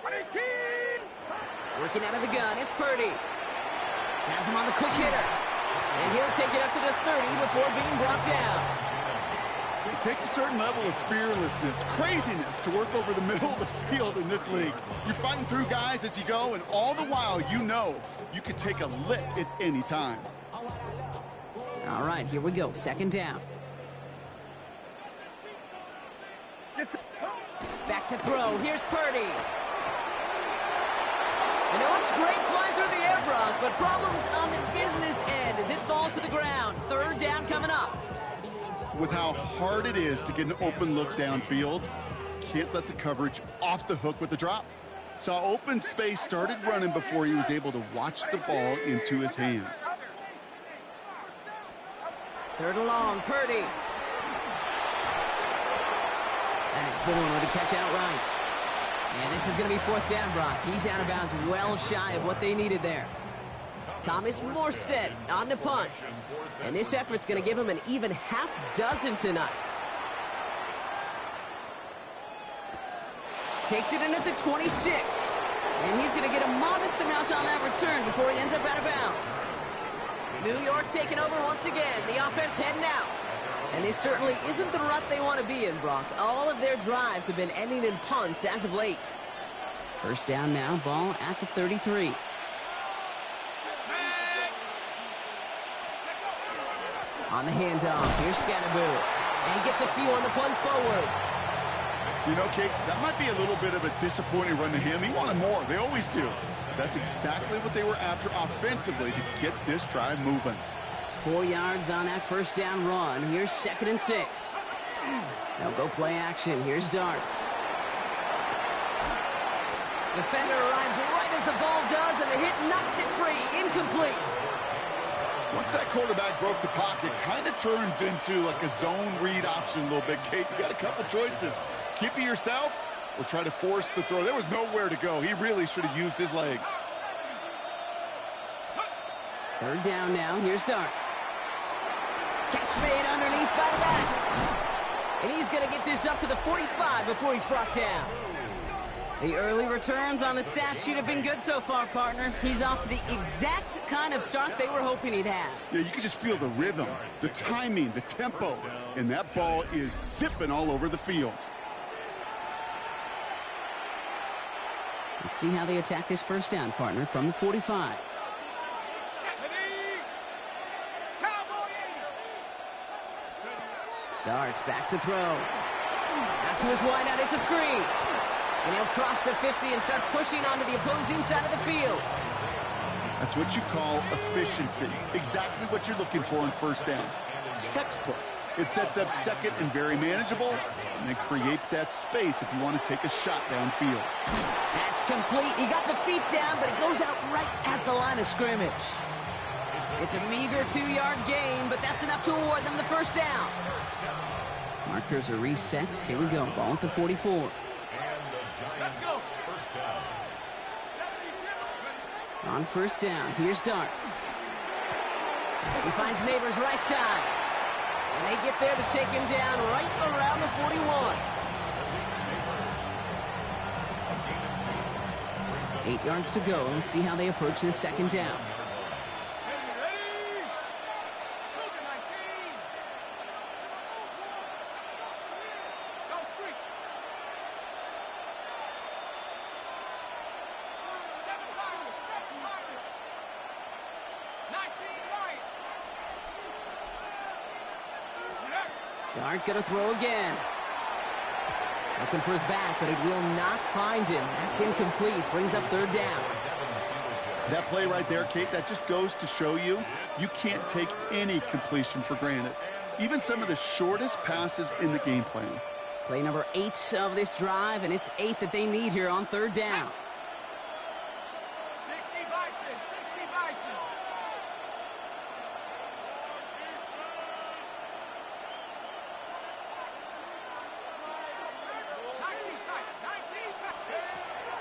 C: 18.
A: Working out of the gun, it's Purdy. Has him on the quick hitter. And he'll take it up to the 30 before being brought down.
B: It takes a certain level of fearlessness, craziness to work over the middle of the field in this league. You're fighting through guys as you go, and all the while you know you could take a lick at any time.
A: All right, here we go. Second down. Back to throw. Here's Purdy. And it looks great flying through the air, Brock, but problems on the business end as it falls to the ground. Third down coming up.
B: With how hard it is to get an open look downfield, can't let the coverage off the hook with the drop. Saw open space, started running before he was able to watch the ball into his hands.
A: Third and long, Purdy. And it's Bourne with a catch outright. And this is going to be fourth down, Brock. He's out of bounds well shy of what they needed there. Thomas Morstead on the punt. And this effort's going to give him an even half dozen tonight. Takes it in at the 26. And he's going to get a modest amount on that return before he ends up out of bounds. New York taking over once again. The offense heading out. And this certainly isn't the rut they want to be in, Brock. All of their drives have been ending in punts as of late. First down now, ball at the 33. On the handoff, here's Scatterboo. And he gets a few on the plunge forward.
B: You know, Kate, that might be a little bit of a disappointing run to him. He wanted more. They always do. That's exactly what they were after offensively to get this drive moving.
A: 4 yards on that first down run. Here's 2nd and 6. They'll go play action. Here's Dart. Defender arrives right as the ball does, and the hit knocks it free. Incomplete.
B: Once that quarterback broke the pocket, kind of turns into like a zone read option a little bit. Kate, you got a couple choices. Keep it yourself or try to force the throw. There was nowhere to go. He really should have used his legs.
A: Third down now. Here's Darks. Catch made underneath by the back. And he's going to get this up to the 45 before he's brought down. The early returns on the stat sheet have been good so far, partner. He's off to the exact kind of start they were hoping he'd have.
B: Yeah, you can just feel the rhythm, the timing, the tempo, and that ball is zipping all over the field.
A: Let's see how they attack this first down, partner, from the 45. Darts back to throw. Out to his wideout, it's a screen. And he'll cross the 50 and start pushing onto the opposing side of the field.
B: That's what you call efficiency. Exactly what you're looking for in first down. Textbook. It sets up second and very manageable, and it creates that space if you want to take a shot downfield.
A: That's complete. He got the feet down, but it goes out right at the line of scrimmage. It's a meager 2-yard gain, but that's enough to award them the first down. Markers are reset. Here we go. Ball at the 44.
D: And the Giants first down.
A: On first down, here's Darts. He finds Neighbors right side. And they get there to take him down right around the 41. 8 yards to go. Let's see how they approach this second down. Dart gonna throw again. Looking for his back, but it will not find him. That's incomplete. Brings up third down.
B: That play right there, Kate, that just goes to show you, you can't take any completion for granted. Even some of the shortest passes in the game plan.
A: Play number 8 of this drive, and it's 8 that they need here on third down.
C: 60 Bison, 60 Bison.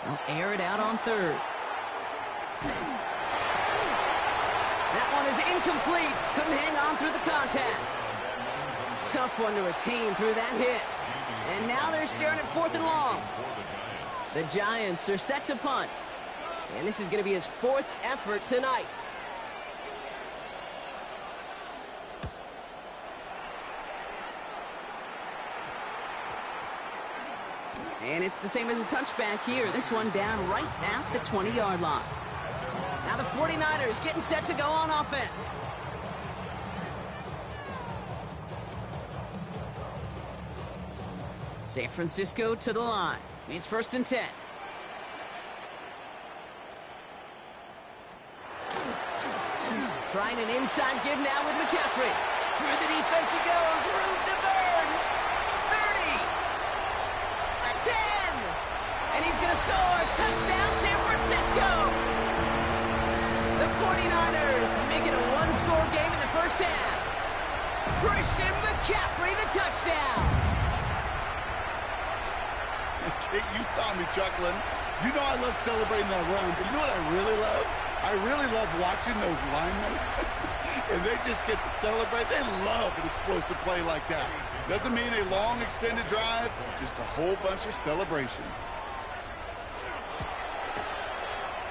A: They'll air it out on third. That one is incomplete. Couldn't hang on through the contact. Tough one to retain through that hit. And now they're staring at 4th and long. The Giants are set to punt. And this is going to be his 4th effort tonight. And it's the same as a touchback here. This one down right at the 20-yard line. Now the 49ers getting set to go on offense. San Francisco to the line. It's 1st and 10. Trying an inside give now with McCaffrey. Through the defense he goes. Room to burn. 30. The 10. And he's going to score. Touchdown, San Francisco. The 49ers make it a one-score game in the first half. Christian McCaffrey, the touchdown.
B: Kate, you saw me chuckling. You know I love celebrating that run, but you know what I really love? I really love watching those linemen, and they just get to celebrate. They love an explosive play like that. Doesn't mean a long extended drive, just a whole bunch of celebration.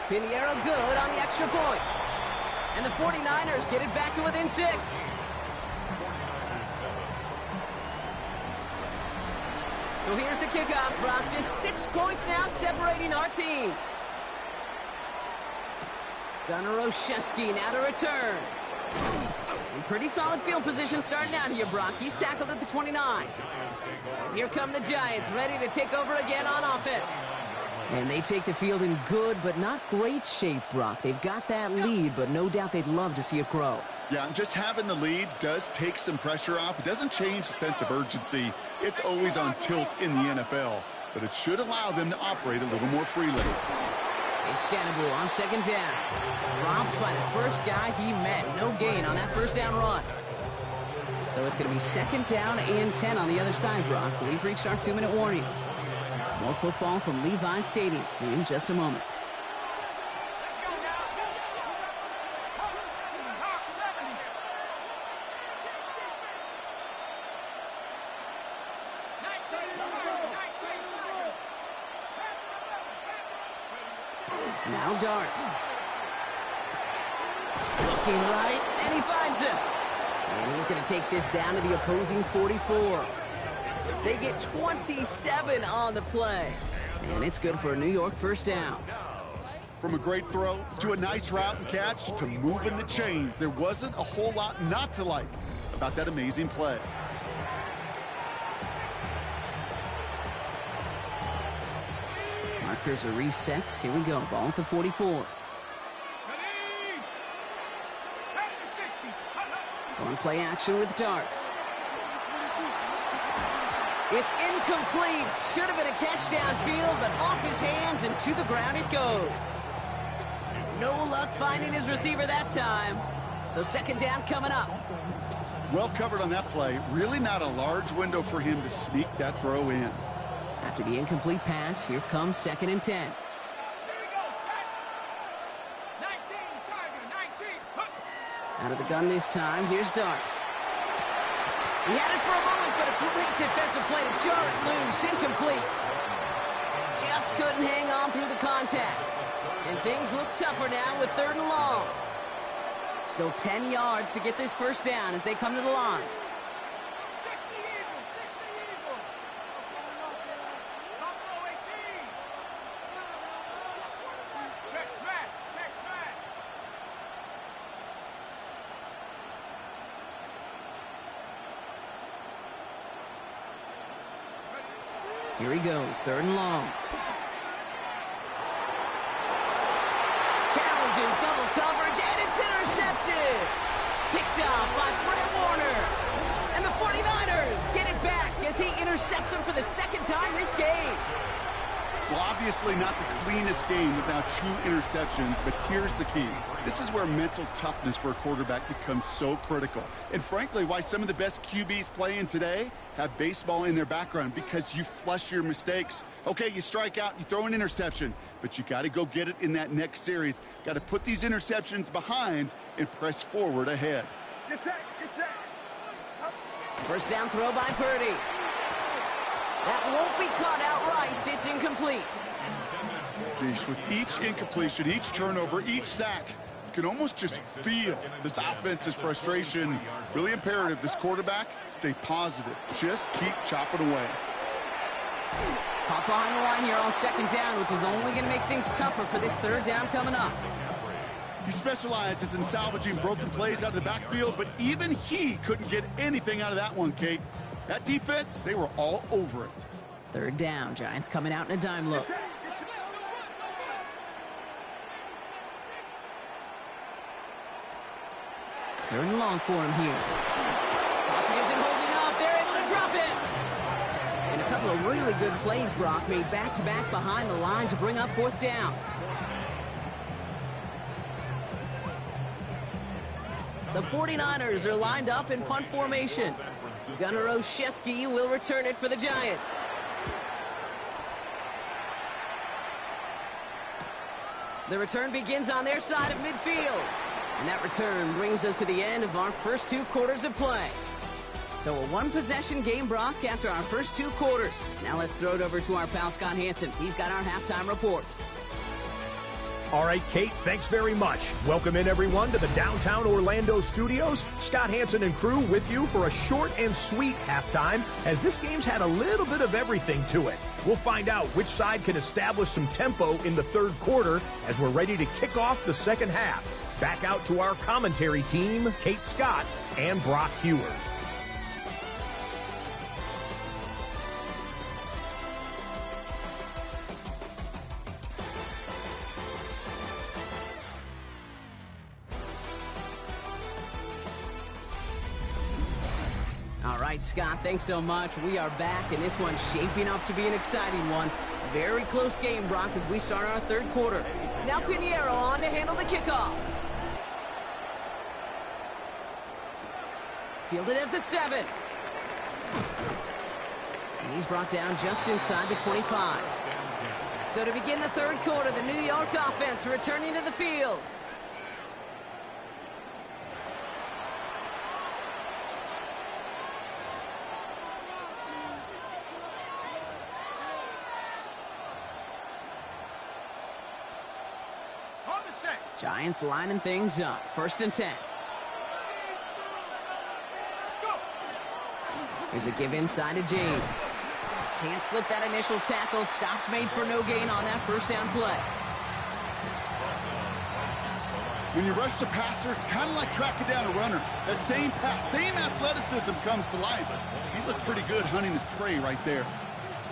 A: Pinheiro good on the extra point. And the 49ers get it back to within 6. So here's the kickoff, Brock. Just 6 points now separating our teams. Gunnar Olszewski now to return. In pretty solid field position starting out here, Brock. He's tackled at the 29. Here come the Giants, ready to take over again on offense. And they take the field in good but not great shape, Brock. They've got that lead, but no doubt they'd love to see it grow.
B: Yeah, just having the lead does take some pressure off. It doesn't change the sense of urgency. It's always on tilt in the NFL, but it should allow them to operate a little more freely.
A: It's Scannable on second down. Dropped by the first guy he met. No gain on that first down run. So it's going to be 2nd down and 10 on the other side, Brock. We've reached our 2-minute warning. More football from Levi Stadium in just a moment. Now Dart. Looking right, and he finds him. And he's going to take this down to the opposing 44. They get 27 on the play. And it's good for a New York first down.
B: From a great throw to a nice route and catch to moving the chains, there wasn't a whole lot not to like about that amazing play.
A: Markers are reset. Here we go. Ball at the 44. Going play action with Dart. It's incomplete. Should have been a catch downfield, but off his hands and to the ground it goes. No luck finding his receiver that time. So second down coming up.
B: Well covered on that play. Really not a large window for him to sneak that throw in.
A: After the incomplete pass, here comes 2nd and 10.
C: Here we go, set. 19, Tiger, 19.
A: Out of the gun this time, here's Dart. He had it for a moment, but a great defensive play to jar it loose. Incomplete. Just couldn't hang on through the contact. And things look tougher now with 3rd and long. Still 10 yards to get this first down as they come to the line.
C: 60 Eagles, 60 Eagles. Top row 18. Check smash, check smash.
A: Here he goes, 3rd and long. Challenges double coverage, and it's intercepted. Picked off by Fred Warner. And the 49ers get it back as he intercepts him for the 2nd time this game.
B: Well, obviously not the cleanest game without 2 interceptions, but here's the key. This is where mental toughness for a quarterback becomes so critical. And frankly, why some of the best QBs playing today have baseball in their background, because you flush your mistakes. Okay, you strike out, you throw an interception, but you got to go get it in that next series. Got to put these interceptions behind and press forward ahead.
C: Get set, get set.
A: First down throw by Purdy. That won't be caught outright. It's incomplete.
B: Geez, with each incompletion, each turnover, each sack, you can almost just feel this offense's frustration. Really imperative this quarterback stay positive. Just keep chopping away.
A: Caught behind the line here on 2nd down, which is only going to make things tougher for this 3rd down coming up.
B: He specializes in salvaging broken plays out of the backfield, but even he couldn't get anything out of that one, Kate. That defense, they were all over it.
A: 3rd down, Giants coming out in a dime look. 3rd and long for him here. Pocket isn't holding up. They're able to drop it. And a couple of really good plays, Brock, made back-to-back behind the line to bring up 4th down. The 49ers are lined up in punt formation. Gunnar Olszewski will return it for the Giants. The return begins on their side of midfield. And that return brings us to the end of our first 2 quarters of play. So a 1-possession game, Brock, after our first 2 quarters. Now let's throw it over to our pal Scott Hanson. He's got our halftime report.
F: All right, Kate, thanks very much. Welcome in, everyone, to the downtown Orlando studios. Scott Hanson and crew with you for a short and sweet halftime, as this game's had a little bit of everything to it. We'll find out which side can establish some tempo in the 3rd quarter as we're ready to kick off the 2nd half. Back out to our commentary team, Kate Scott and Brock Huard.
A: All right, Scott, thanks so much. We are back, and this one's shaping up to be an exciting one. Very close game, Brock, as we start our 3rd quarter. Now Pinheiro on to handle the kickoff. Fielded at the 7. And he's brought down just inside the 25. So to begin the 3rd quarter, the New York offense returning to the field.
C: On the set.
A: Giants lining things up. 1st and 10.
C: Go.
A: There's a give inside to James. Can't slip that initial tackle. Stops made for no gain on that first down play.
B: When you rush the passer, it's kind of like tracking down a runner. That same pass, same athleticism comes to life. He looked pretty good hunting his prey right there.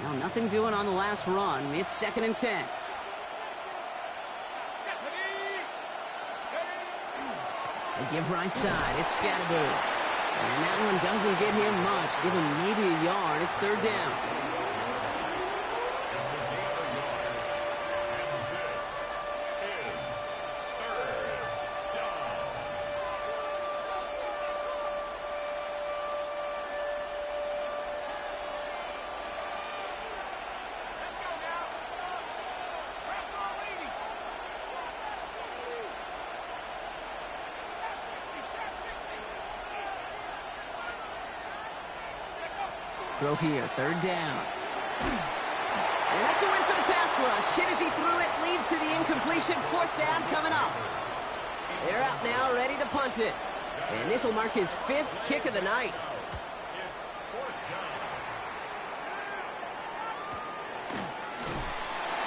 A: Now, nothing doing on the last run. It's 2nd and 10. They give right side. It's Scatterbo. And that one doesn't get him much. Give him maybe a yard. It's 3rd down. Throw here, 3rd down. And that's a win for the pass rush. Hit as he threw it, leads to the incompletion. 4th down coming up. They're out now, ready to punt it. And this will mark his 5th kick of the night.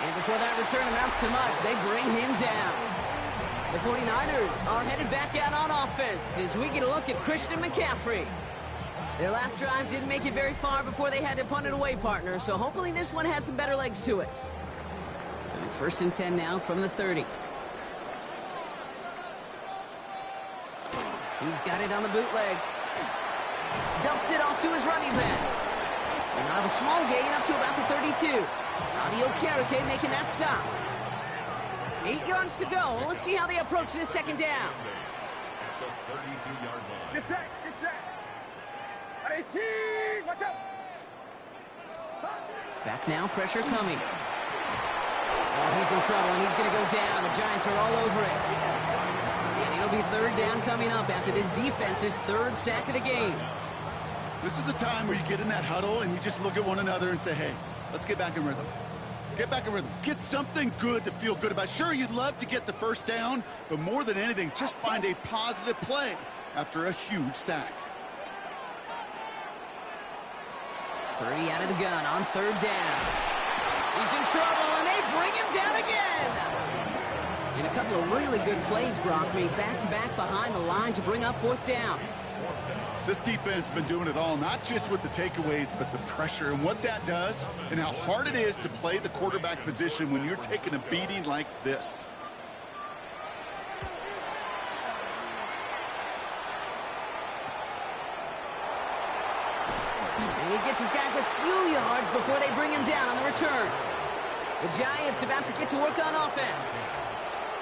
A: And before that return amounts to much, they bring him down. The 49ers are headed back out on offense as we get a look at Christian McCaffrey. Their last drive didn't make it very far before they had to punt it away, partner, so hopefully this one has some better legs to it. So 1st and 10 now from the 30. He's got it on the bootleg. Dumps it off to his running back. And now have a small gain up to about the 32. Audi Okereke making that stop. 8 yards to go. Let's see how they approach this 2nd down.
D: At the 32-yard line.
C: Get set, get set. 18, watch out.
A: Back now, pressure coming. Oh, he's in trouble, and he's going to go down. The Giants are all over it. And it'll be 3rd down coming up after this defense's 3rd sack of the game.
B: This is a time where you get in that huddle and you just look at one another and say, hey, let's get back in rhythm. Get back in rhythm. Get something good to feel good about. Sure, you'd love to get the 1st down, but more than anything, just find a positive play after a huge sack.
A: Purdy out of the gun on 3rd down. He's in trouble, and they bring him down again. And a couple of really good plays, Brock, made back-to-back behind the line to bring up 4th down.
B: This defense has been doing it all, not just with the takeaways, but the pressure and what that does and how hard it is to play the quarterback position when you're taking a beating like this.
A: And he gets his guys a few yards before they bring him down on the return. The Giants about to get to work on offense.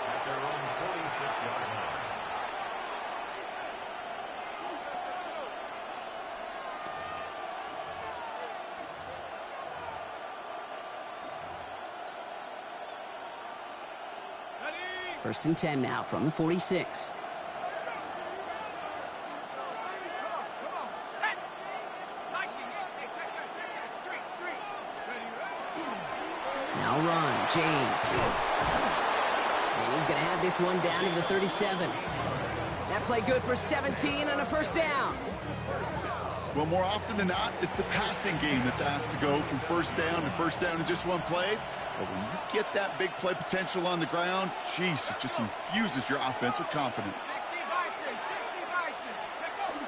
D: At their own 46-yard line.
C: Ready?
A: 1st and 10 now from the 46.
C: Come on, set. Liking it. Hey, check that. Street. Ready?
A: Now run, James. And he's going to have this one down to the 37. That play good for 17 and a 1st down.
B: Well, more often than not, it's the passing game that's asked to go from 1st down to 1st down in just one play. But when you get that big play potential on the ground, geez, it just infuses your offense with confidence.
C: 60 Bisons. Check over.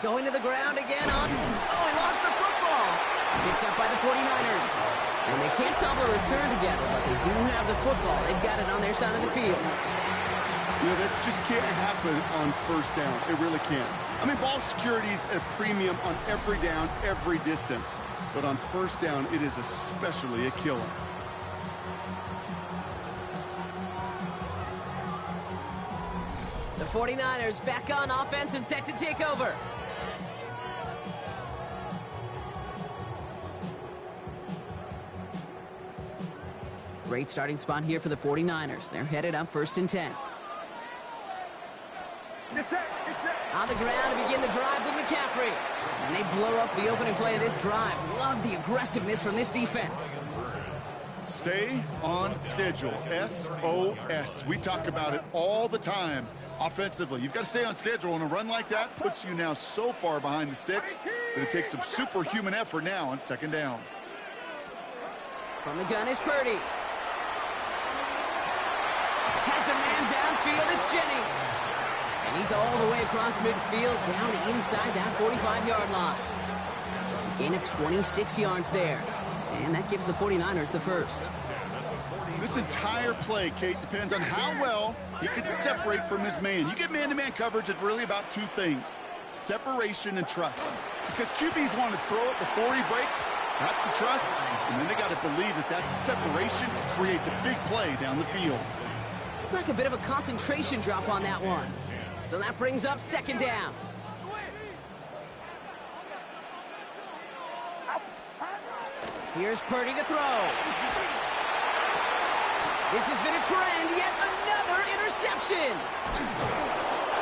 A: Going to the ground again on... Oh, he lost the football. Picked up by the 49ers. And they can't cobble a return together, but they do have the football. They've got it on their side of the field.
B: You know, this just can't happen on 1st down. It really can't. I mean, ball security is at a premium on every down, every distance. But on 1st down, it is especially a killer.
A: The 49ers back on offense and set to take over. Great starting spot here for the 49ers. They're headed up 1st and 10.
C: Get set.
A: On the ground to begin the drive with McCaffrey. And they blow up the opening play of this drive. Love the aggressiveness from this defense.
B: Stay on schedule. SOS. We talk about it all the time offensively. You've got to stay on schedule, and a run like that puts you now so far behind the sticks that it takes some superhuman effort now on 2nd down.
A: From the gun is Purdy. Has a man downfield, it's Jennings. And he's all the way across midfield, down inside that 45-yard line. A gain of 26 yards there. And that gives the 49ers the first.
B: This entire play, Kate, depends on how well he can separate from his man. You get man-to-man coverage, it's really about two things: separation and trust. Because QBs want to throw it before he breaks. That's the trust. And then they got to believe that that separation can create the big play down the field.
A: Looked like a bit of a concentration drop on that one. So that brings up second down. Here's Purdy to throw. This has been a trend, yet another interception.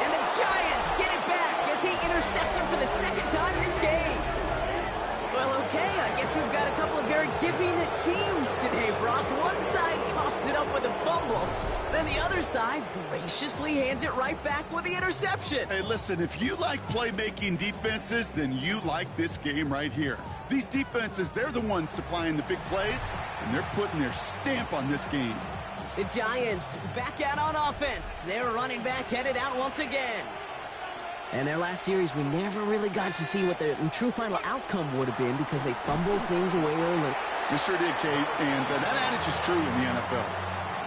A: And the Giants get it back as he intercepts him for the second time this game. Well, okay, I guess we've got a couple of very giving teams today, Brock. One side coughs it up with a fumble, then the other side graciously hands it right back with the interception.
B: Hey, listen, if you like playmaking defenses, then you like this game right here. These defenses, they're the ones supplying the big plays, and they're putting their stamp on this game.
A: The Giants back out on offense. Their running back headed out once again. And their last series, we never really got to see what the true final outcome would have been because they fumbled things away early.
B: They sure did, Kate, and that adage is true in the NFL.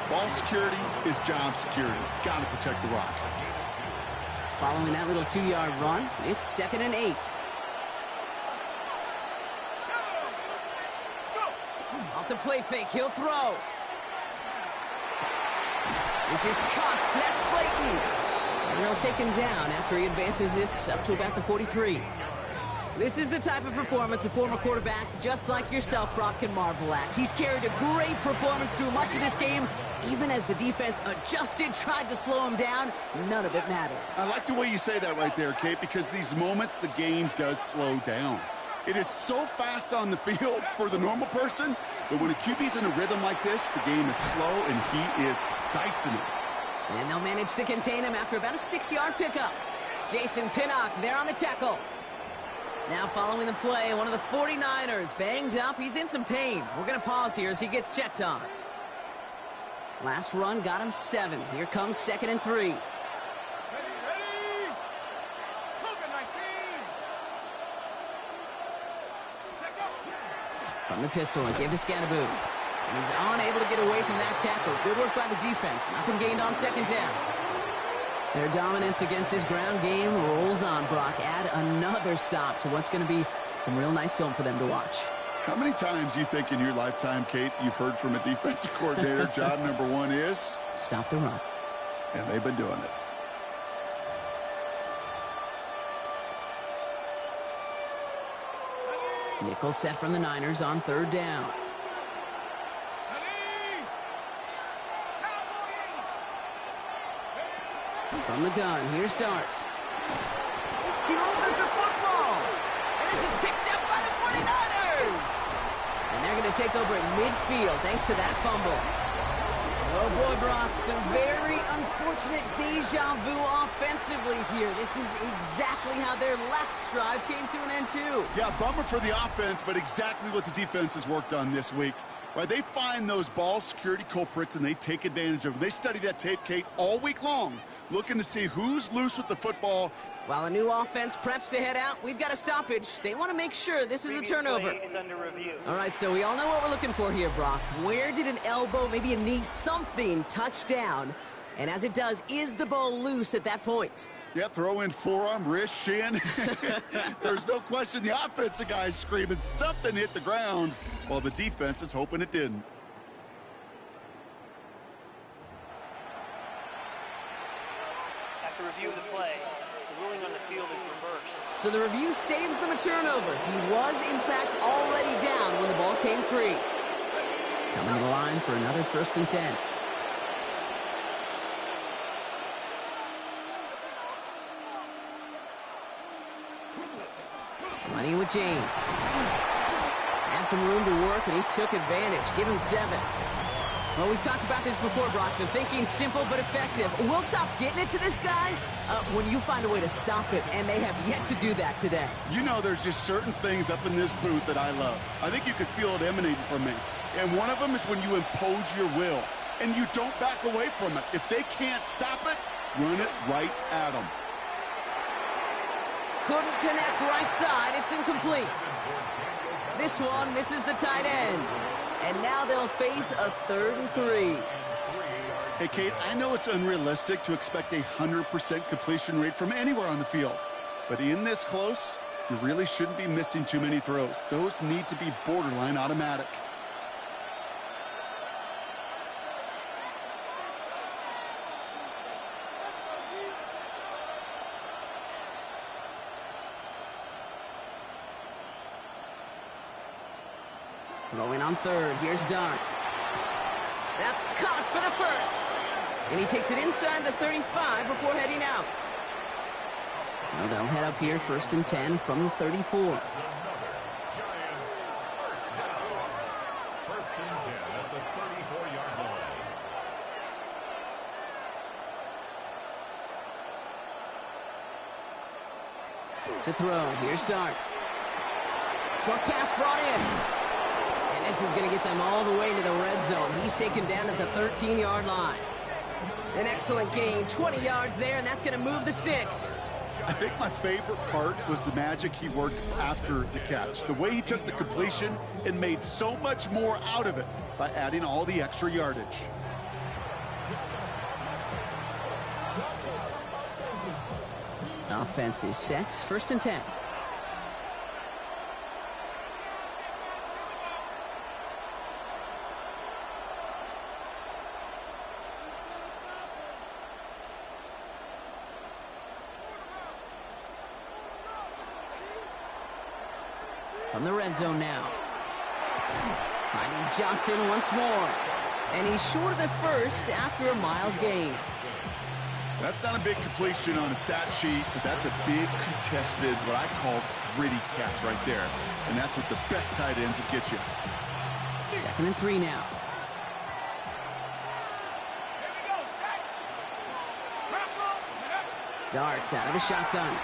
B: Ball security is job security. Got to protect the rock.
A: Following that little 2-yard run, it's 2nd and 8. Off the play fake, he'll throw. This is Cox, that's Slayton. And they'll take him down after he advances this up to about the 43. This is the type of performance a former quarterback, just like yourself, Brock, can marvel at. He's carried a great performance through much of this game. Even as the defense adjusted, tried to slow him down, none of it mattered.
B: I like the way you say that right there, Kate, because these moments the game does slow down. It is so fast on the field for the normal person that when a QB's in a rhythm like this, the game is slow and he is dicing it.
A: And they'll manage to contain him after about a 6-yard pickup. Jason Pinnock there on the tackle. Now following the play, one of the 49ers banged up. He's in some pain. We're going to pause here as he gets checked on. Last run got him 7. Here comes 2nd and 3.
C: Ready! COVID-19! Check up!
A: From the pistol, and gave to Scatterboot. And he's unable to get away from that tackle. Good work by the defense. Nothing gained on 2nd down. Their dominance against his ground game rolls on, Brock. Add another stop to what's going to be some real nice film for them to watch.
B: How many times you think in your lifetime, Kate, you've heard from a defensive coordinator, job number 1 is?
A: Stop the run.
B: And they've been doing it.
A: Nickel set from the Niners on 3rd down. From the gun, here's Dart. He loses the football! And this is picked up by the 49ers! And they're going to take over at midfield thanks to that fumble. Oh boy, Brock, some very unfortunate deja vu offensively here. This is exactly how their last drive came to an end too.
B: Yeah, bummer for the offense, but exactly what the defense has worked on this week. Right, they find those ball security culprits and they take advantage of them. They study that tape, Kate, all week long, looking to see who's loose with the football.
A: While a new offense preps to head out, we've got a stoppage. They want to make sure this is a turnover.
E: Play is under review.
A: All right, so we all know what we're looking for here, Brock. Where did an elbow, maybe a knee, something touch down? And as it does, is the ball loose at that point?
B: Yeah, throw in forearm, wrist, shin. There's no question the offensive guy's screaming something hit the ground while the defense is hoping it didn't.
E: After review of the play, the ruling on the field is reversed.
A: So the review saves them a turnover. He was, in fact, already down when the ball came free. Coming to the line for another 1st and 10. Running with James. Had some room to work, and he took advantage. Give him 7. Well, we've talked about this before, Brock. The thinking's simple but effective. We'll stop getting it to this guy when you find a way to stop him, and they have yet to do that today.
B: You know there's just certain things up in this booth that I love. I think you could feel it emanating from me. And one of them is when you impose your will, and you don't back away from it. If they can't stop it, run it right at them.
A: Couldn't connect right side. It's incomplete. This one misses the tight end. And now they'll face a 3rd and 3.
B: Hey, Kate, I know it's unrealistic to expect a 100% completion rate from anywhere on the field. But in this close, you really shouldn't be missing too many throws. Those need to be borderline automatic.
A: Throwing on 3rd. Here's Dart. That's caught for the first. And he takes it inside the 35 before heading out. So they'll head up here 1st and 10 from the 34.
D: Giants first down. 1st and 10 at the 34-yard line.
A: To throw. Here's Dart. Short pass brought in. And this is going to get them all the way to the red zone. He's taken down at the 13-yard line. An excellent gain. 20 yards there, and that's going to move the sticks.
B: I think my favorite part was the magic he worked after the catch. The way he took the completion and made so much more out of it by adding all the extra yardage.
A: Offense is set. 1st and 10. From the red zone now. Finding Johnson once more. And he's short of the first after a mild gain.
B: That's not a big completion on a stat sheet, but that's a big contested, what I call gritty catch right there. And that's what the best tight ends will get you.
A: 2nd and 3 now. Darts out of the shotgun.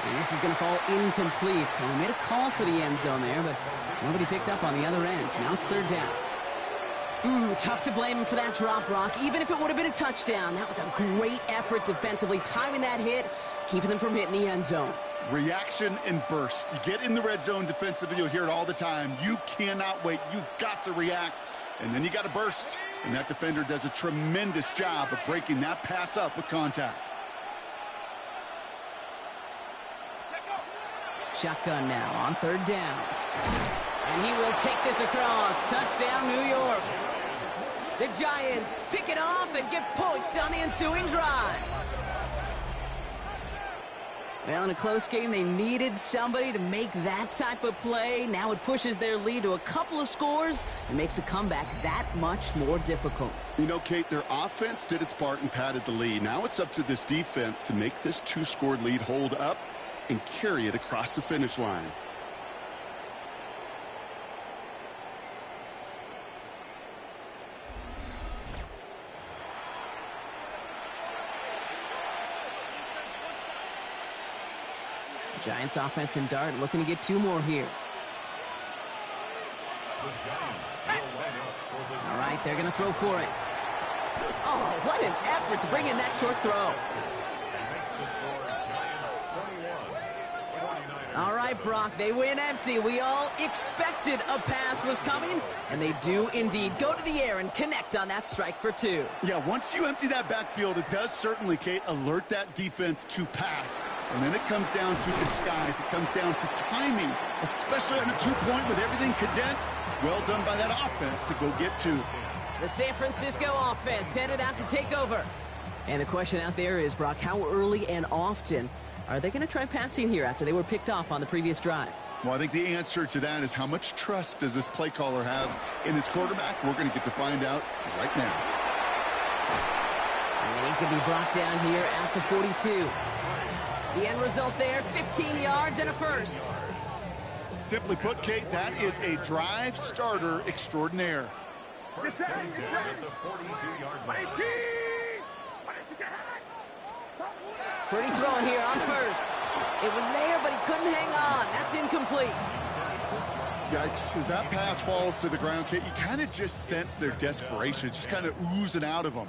A: And this is going to fall incomplete. Well, he made a call for the end zone there, but nobody picked up on the other end. Now it's 3rd down. Tough to blame him for that drop, Brock. Even if it would have been a touchdown, that was a great effort defensively, timing that hit, keeping them from hitting the end zone.
B: Reaction and burst. You get in the red zone defensively, you'll hear it all the time. You cannot wait. You've got to react, and then you got to burst. And that defender does a tremendous job of breaking that pass up with contact.
A: Shotgun now on 3rd down. And he will take this across. Touchdown, New York. The Giants pick it off and get points on the ensuing drive. Well, in a close game, they needed somebody to make that type of play. Now it pushes their lead to a couple of scores and makes a comeback that much more difficult.
B: You know, Kate, their offense did its part and padded the lead. Now it's up to this defense to make this 2-score lead hold up and carry it across the finish line.
A: Giants offense and Dart looking to get 2 more here. All right, they're going to throw for it. Oh, what an effort to bring in that short throw. All right, Brock, they win empty. We all expected a pass was coming, and they do indeed go to the air and connect on that strike for 2.
B: Yeah, once you empty that backfield, it does certainly, Kate, alert that defense to pass. And then it comes down to disguise. It comes down to timing, especially on a 2-point with everything condensed. Well done by that offense to go get 2.
A: The San Francisco offense headed out to take over. And the question out there is, Brock, how early and often are they going to try passing here after they were picked off on the previous drive?
B: Well, I think the answer to that is how much trust does this play caller have in his quarterback? We're going to get to find out right now.
A: And he's going to be brought down here at the 42. The end result there, 15 yards and a first.
B: Simply put, Kate, that is a drive starter extraordinaire.
D: First and 10 at the 42-yard line.
A: Pretty throwing here on first. It was there, but he couldn't hang on. That's incomplete.
B: Yikes, as that pass falls to the ground, Kate, you kind of just sense their desperation, just kind of oozing out of them.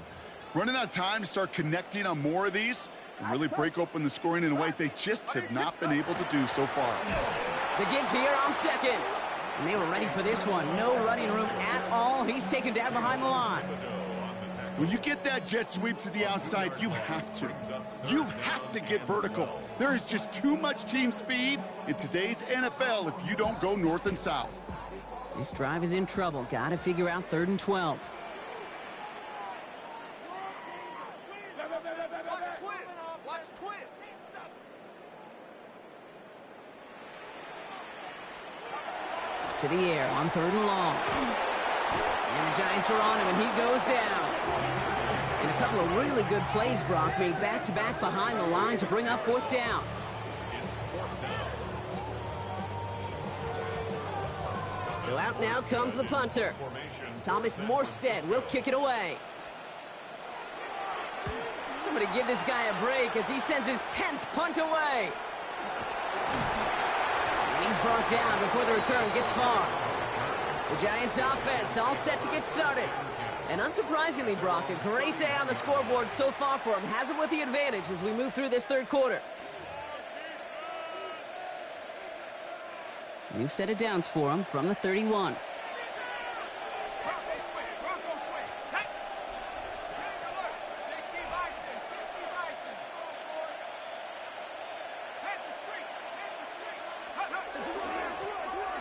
B: Running out of time to start connecting on more of these and really break open the scoring in a way they just have not been able to do so far.
A: The give here on second. And they were ready for this one. No running room at all. He's taken down behind the line.
B: When you get that jet sweep to the outside, you have to. You have to get vertical. There is just too much team speed in today's NFL if you don't go north and south.
A: This drive is in trouble. Got to figure out 3rd and 12. To the air on 3rd and long. And the Giants are on him, and he goes down. And a couple of really good plays, Brock, made back-to-back behind the line to bring up 4th down. So out now comes the punter. Thomas Morstead will kick it away. Somebody give this guy a break as he sends his 10th punt away. And he's brought down before the return gets far. The Giants offense all set to get started. And unsurprisingly, Brock, a great day on the scoreboard so far for him. Has him with the advantage as we move through this 3rd quarter. New set of downs for him from the 31.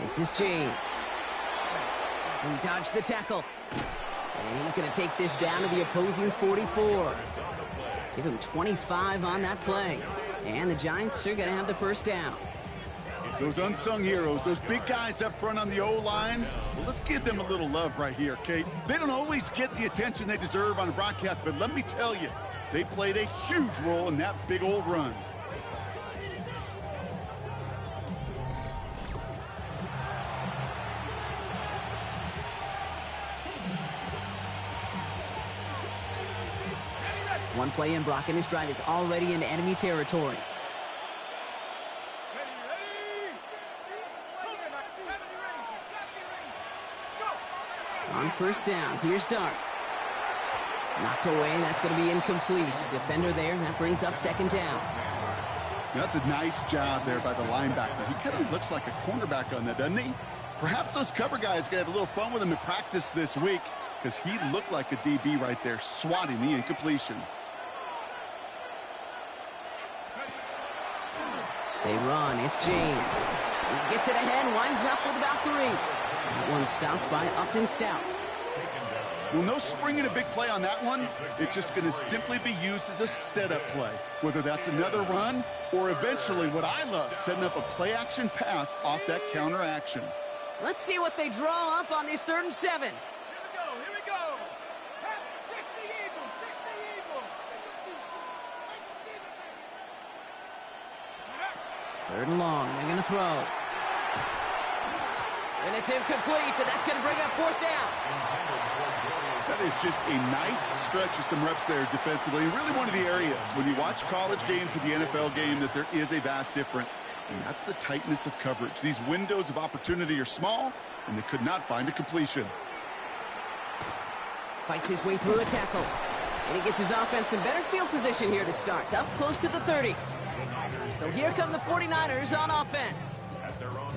A: This is James. He dodged the tackle. And he's going to take this down to the opposing 44. Give him 25 on that play. And the Giants are going to have the 1st down.
B: Those unsung heroes, those big guys up front on the O-line, well, let's give them a little love right here, Kate. They don't always get the attention they deserve on the broadcast, but let me tell you, they played a huge role in that big old run.
A: One play in, Brock, and his drive is already into enemy territory. On 1st down, here's Dart. Knocked away, that's going to be incomplete. Defender there, that brings up 2nd down.
B: That's a nice job there by the linebacker. He kind of looks like a cornerback on that, doesn't he? Perhaps those cover guys are going to have a little fun with him in practice this week because he looked like a DB right there, swatting the incompletion.
A: They run, it's James. He gets it ahead, winds up with about 3. That one stopped by Upton Stout.
B: Well, no springing a big play on that one. It's just going to simply be used as a setup play, whether that's another run or eventually what I love, setting up a play-action pass off that counter action.
A: Let's see what they draw up on this 3rd and 7.
C: Here we go. 60 Eagles, 60 Eagles.
A: 3rd and long, they're going to throw. And it's incomplete, and that's going to bring up 4th down.
B: That is just a nice stretch of some reps there defensively. And really one of the areas when you watch college game to the NFL game that there is a vast difference. And that's the tightness of coverage. These windows of opportunity are small, and they could not find a completion.
A: Fights his way through a tackle. And he gets his offense in better field position here to start. Up close to the 30. So here come the 49ers on offense.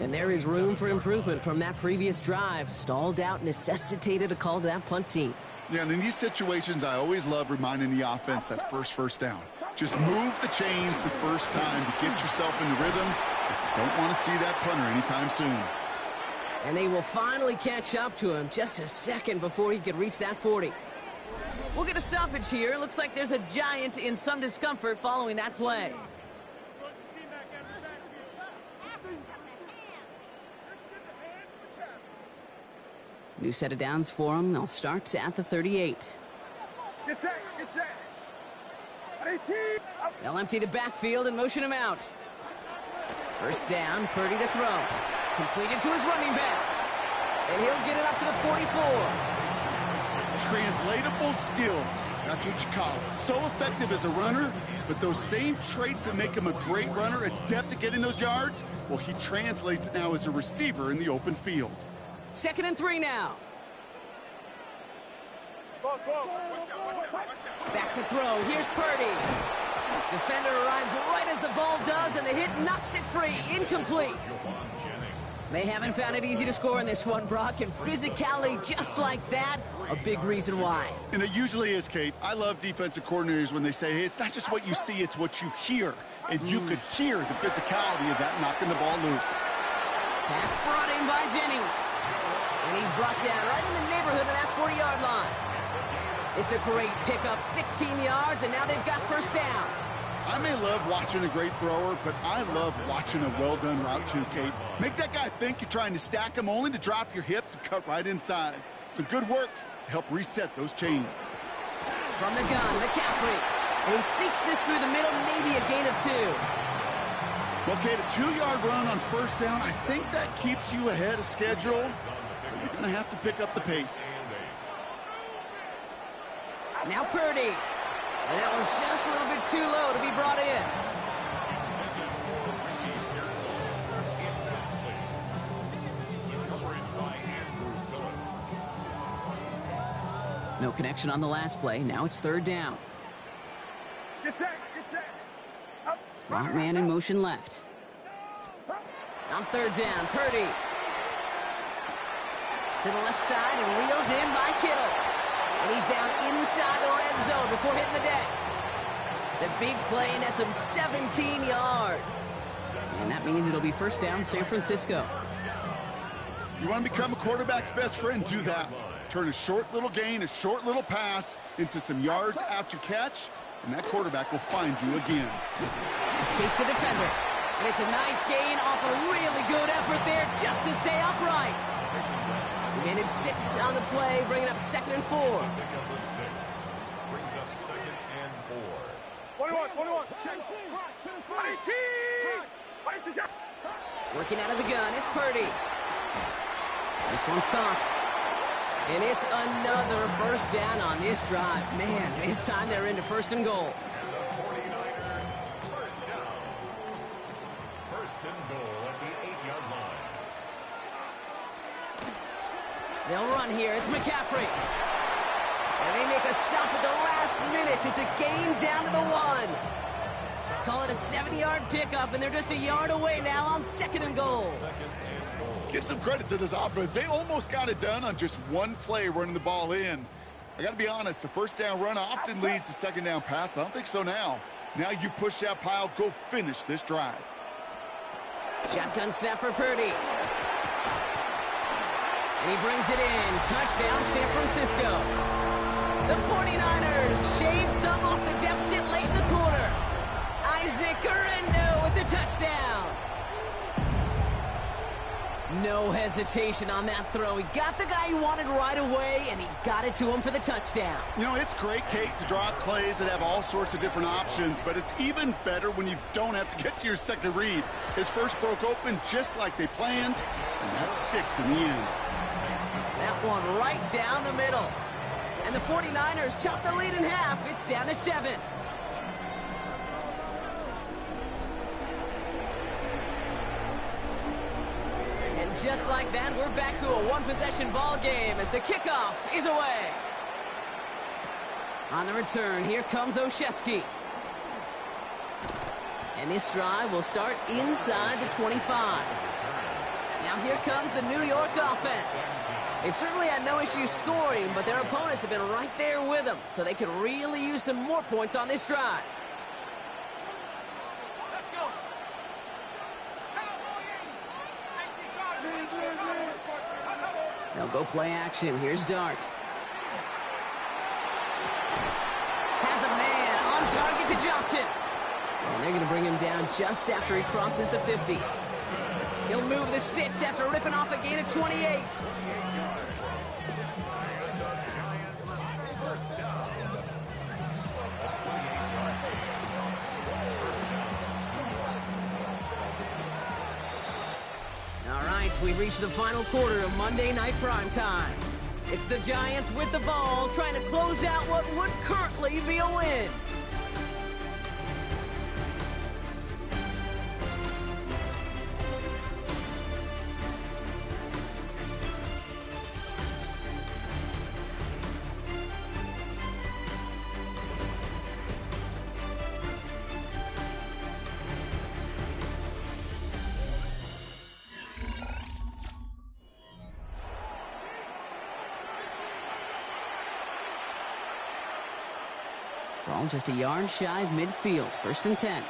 A: And there is room for improvement from that previous drive. Stalled out, necessitated a call to that punt team.
B: Yeah, and in these situations, I always love reminding the offense that first down. Just move the chains the first time to get yourself in the rhythm, because you don't want to see that punter anytime soon.
A: And they will finally catch up to him just a second before he could reach that 40. We'll get a stoppage here. Looks like there's a Giant in some discomfort following that play. New set of downs for them. They'll start at the 38.
C: Get set.
A: They'll empty the backfield and motion him out. 1st down, Purdy to throw. Completed to his running back. And he'll get it up to the 44.
B: Translatable skills. That's what you call it. So effective as a runner, but those same traits that make him a great runner, adept at getting those yards, well, he translates it now as a receiver in the open field.
A: 2nd and 3 now. Back to throw. Here's Purdy. Defender arrives right as the ball does, and the hit knocks it free. Incomplete. They haven't found it easy to score in this one, Brock, and physicality just like that, a big reason why.
B: And it usually is, Kate. I love defensive coordinators when they say, hey, it's not just what you see, it's what you hear. And you could hear the physicality of that knocking the ball loose.
A: Pass brought in by Jennings. And he's brought down right in the neighborhood of that 40-yard line. It's a great pickup, 16 yards, and now they've got first down.
B: I may love watching a great thrower, but I love watching a well-done route too, Kate. Make that guy think you're trying to stack him only to drop your hips and cut right inside. Some good work to help reset those chains.
A: From the gun, McCaffrey. And he sneaks this through the middle, maybe a gain of 2.
B: Well, Kate, a 2-yard run on first down, I think that keeps you ahead of schedule. But you're going to have to pick up the pace.
A: Now Purdy. And that was just a little bit too low to be brought in. No connection on the last play. Now it's 3rd down.
C: Get set, get set. Up.
A: Slot man in motion left. On 3rd down, Purdy. To the left side and reeled in by Kittle. And he's down inside the red zone before hitting the deck. The big play nets him 17 yards. And that means it'll be first down, San Francisco.
B: You want to become a quarterback's best friend, do that. Turn a short little gain, a short little pass into some yards after catch, and that quarterback will find you again.
A: Escapes the defender. And it's a nice gain off a really good effort there just to stay upright. He managed 6 on the play, bringing up 2nd and 4.
D: Brings up 2nd and 4.
C: 21. Check. 18.
A: Working out of the gun, it's Purdy. This one's caught. And it's another first down on this drive. Man, this time they're into 1st and goal.
D: And the 49er first down. 1st and goal at the 8-yard line.
A: They'll run here. It's McCaffrey. And they make a stop at the last minute. It's a gain down to the 1. Call it a 7-yard pickup, and they're just a yard away now on 2nd and goal.
B: Give some credit to this offense. They almost got it done on just one play running the ball in. I got to be honest, the first down run often leads to second down pass, but I don't think so now. Now you push that pile, go finish this drive.
A: Shotgun snap for Purdy. And he brings it in. Touchdown, San Francisco. The 49ers shave some off the deficit late in the quarter. Isaac Guerrero with the touchdown. No hesitation on that throw. He got the guy he wanted right away, and he got it to him for the touchdown.
B: You know, it's great, Kate, to draw up plays that have all sorts of different options, but it's even better when you don't have to get to your second read. His first broke open just like they planned, and that's 6 in the end.
A: That one right down the middle. And the 49ers chop the lead in half. It's down to 7. And just like that, we're back to a one-possession ball game as the kickoff is away. On the return, here comes Olszewski. And this drive will start inside the 25. Now here comes the New York offense. They've certainly had no issue scoring, but their opponents have been right there with them, so they could really use some more points on this drive.
C: Let's go.
A: They'll go play action. Here's Dart. Has a man on target to Johnson. And they're going to bring him down just after he crosses the 50. He'll move the sticks after ripping off a gain of 28. All right, we've reached the final quarter of Monday Night Primetime. It's the Giants with the ball, trying to close out what would currently probably be a win. Ball just a yard shy of midfield. 1st and 10.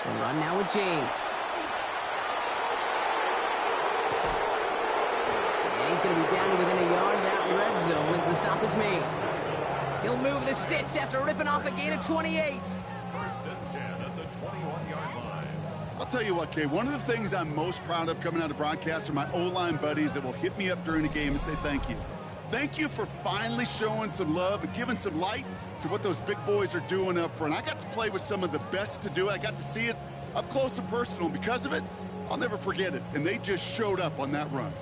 A: We'll run now with James. And he's going to be down to within a yard of that red zone as the stop is made. He'll move the sticks after ripping off a gain of 28.
B: I'll tell you what, Kay, one of the things I'm most proud of coming out of broadcast are my O-line buddies that will hit me up during the game and say thank you. Thank you for finally showing some love and giving some light to what those big boys are doing up front. I got to play with some of the best to do it. I got to see it up close and personal. And because of it, I'll never forget it. And they just showed up on that run.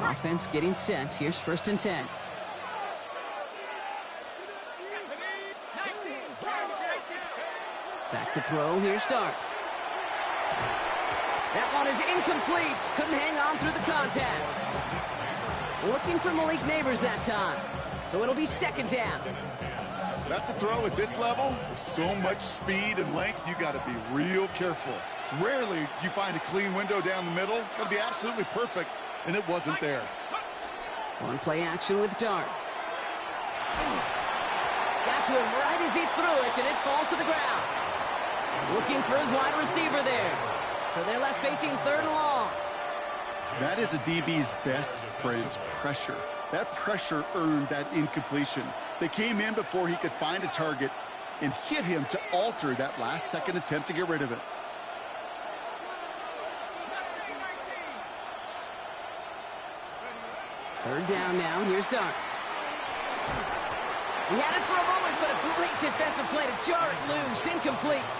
A: Offense getting set. Here's 1st and 10. Back to throw. Here's Starks. That one is incomplete. Couldn't hang on through the contact. Looking for Malik Neighbors that time. So it'll be 2nd down.
B: That's a throw at this level. With so much speed and length, you got to be real careful. Rarely do you find a clean window down the middle. Got to be absolutely perfect. And it wasn't there.
A: One play action with Darts. Got to him right as he threw it, and it falls to the ground. Looking for his wide receiver there. So they're left facing 3rd and long.
B: That is a DB's best friend's pressure. That pressure earned that incompletion. They came in before he could find a target and hit him to alter that last-second attempt to get rid of it.
A: 3rd down now. Here's Darts. He had it for a moment, but a great defensive play to jar it loose. Incomplete.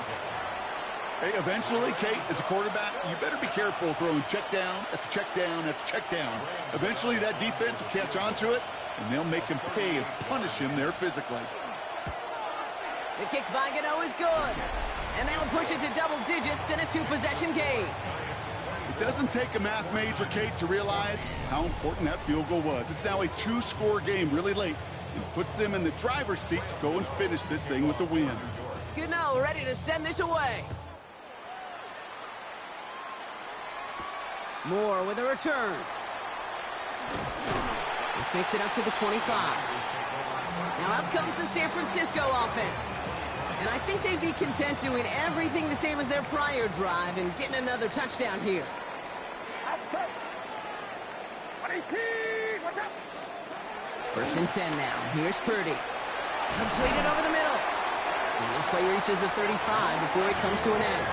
B: Hey, eventually, Kate, as a quarterback, you better be careful throwing check down after check down after check down. Eventually, that defense will catch on to it, and they'll make him pay and punish him there physically.
A: The kick by Gano is good. And that'll push it to double digits in a 2-possession game.
B: It doesn't take a math major, Kate, to realize how important that field goal was. It's now a 2-score game really late and puts them in the driver's seat to go and finish this thing with the win.
A: Gano ready to send this away. Moore with a return. This makes it up to the 25. Now out comes the San Francisco offense. And I think they'd be content doing everything the same as their prior drive and getting another touchdown here. 1st and 10 now. Here's Purdy. Completed over the middle. And this play reaches the 35 before it comes to an end.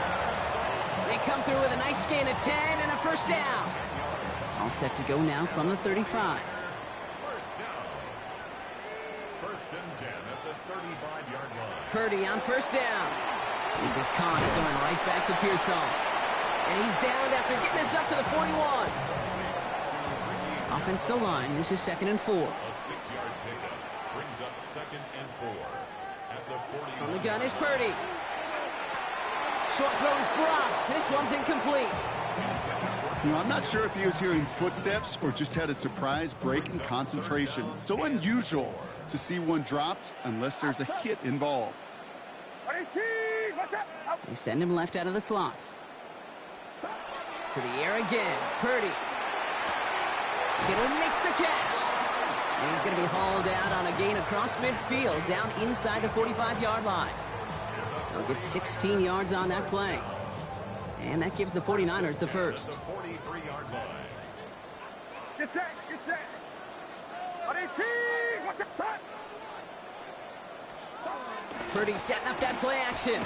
A: They come through with a nice gain of 10 and a 1st down. All set to go now from the 35.
D: 1st down. 1st and 10 at the 35-yard line.
A: Purdy on 1st down. This is Cox going right back to Pearsall. And he's downed after getting this up to the 41. Offensive line, this is 2nd and 4.
D: A 6-yard pickup brings up 2nd and 4 at the 40.
A: From the gun is Purdy. Short throw is dropped. This one's incomplete.
B: You know, I'm not sure if he was hearing footsteps or just had a surprise break in concentration. So unusual to see one dropped unless there's a hit involved.
A: They send him left out of the slot. To the air again. Purdy. Kittle makes the catch. And he's going to be hauled out on a gain across midfield down inside the 45-yard line. They'll get 16 yards on that play. And that gives the 49ers the first.
D: 43-yard line.
C: Get set, get set.
A: Purdy setting up that play action.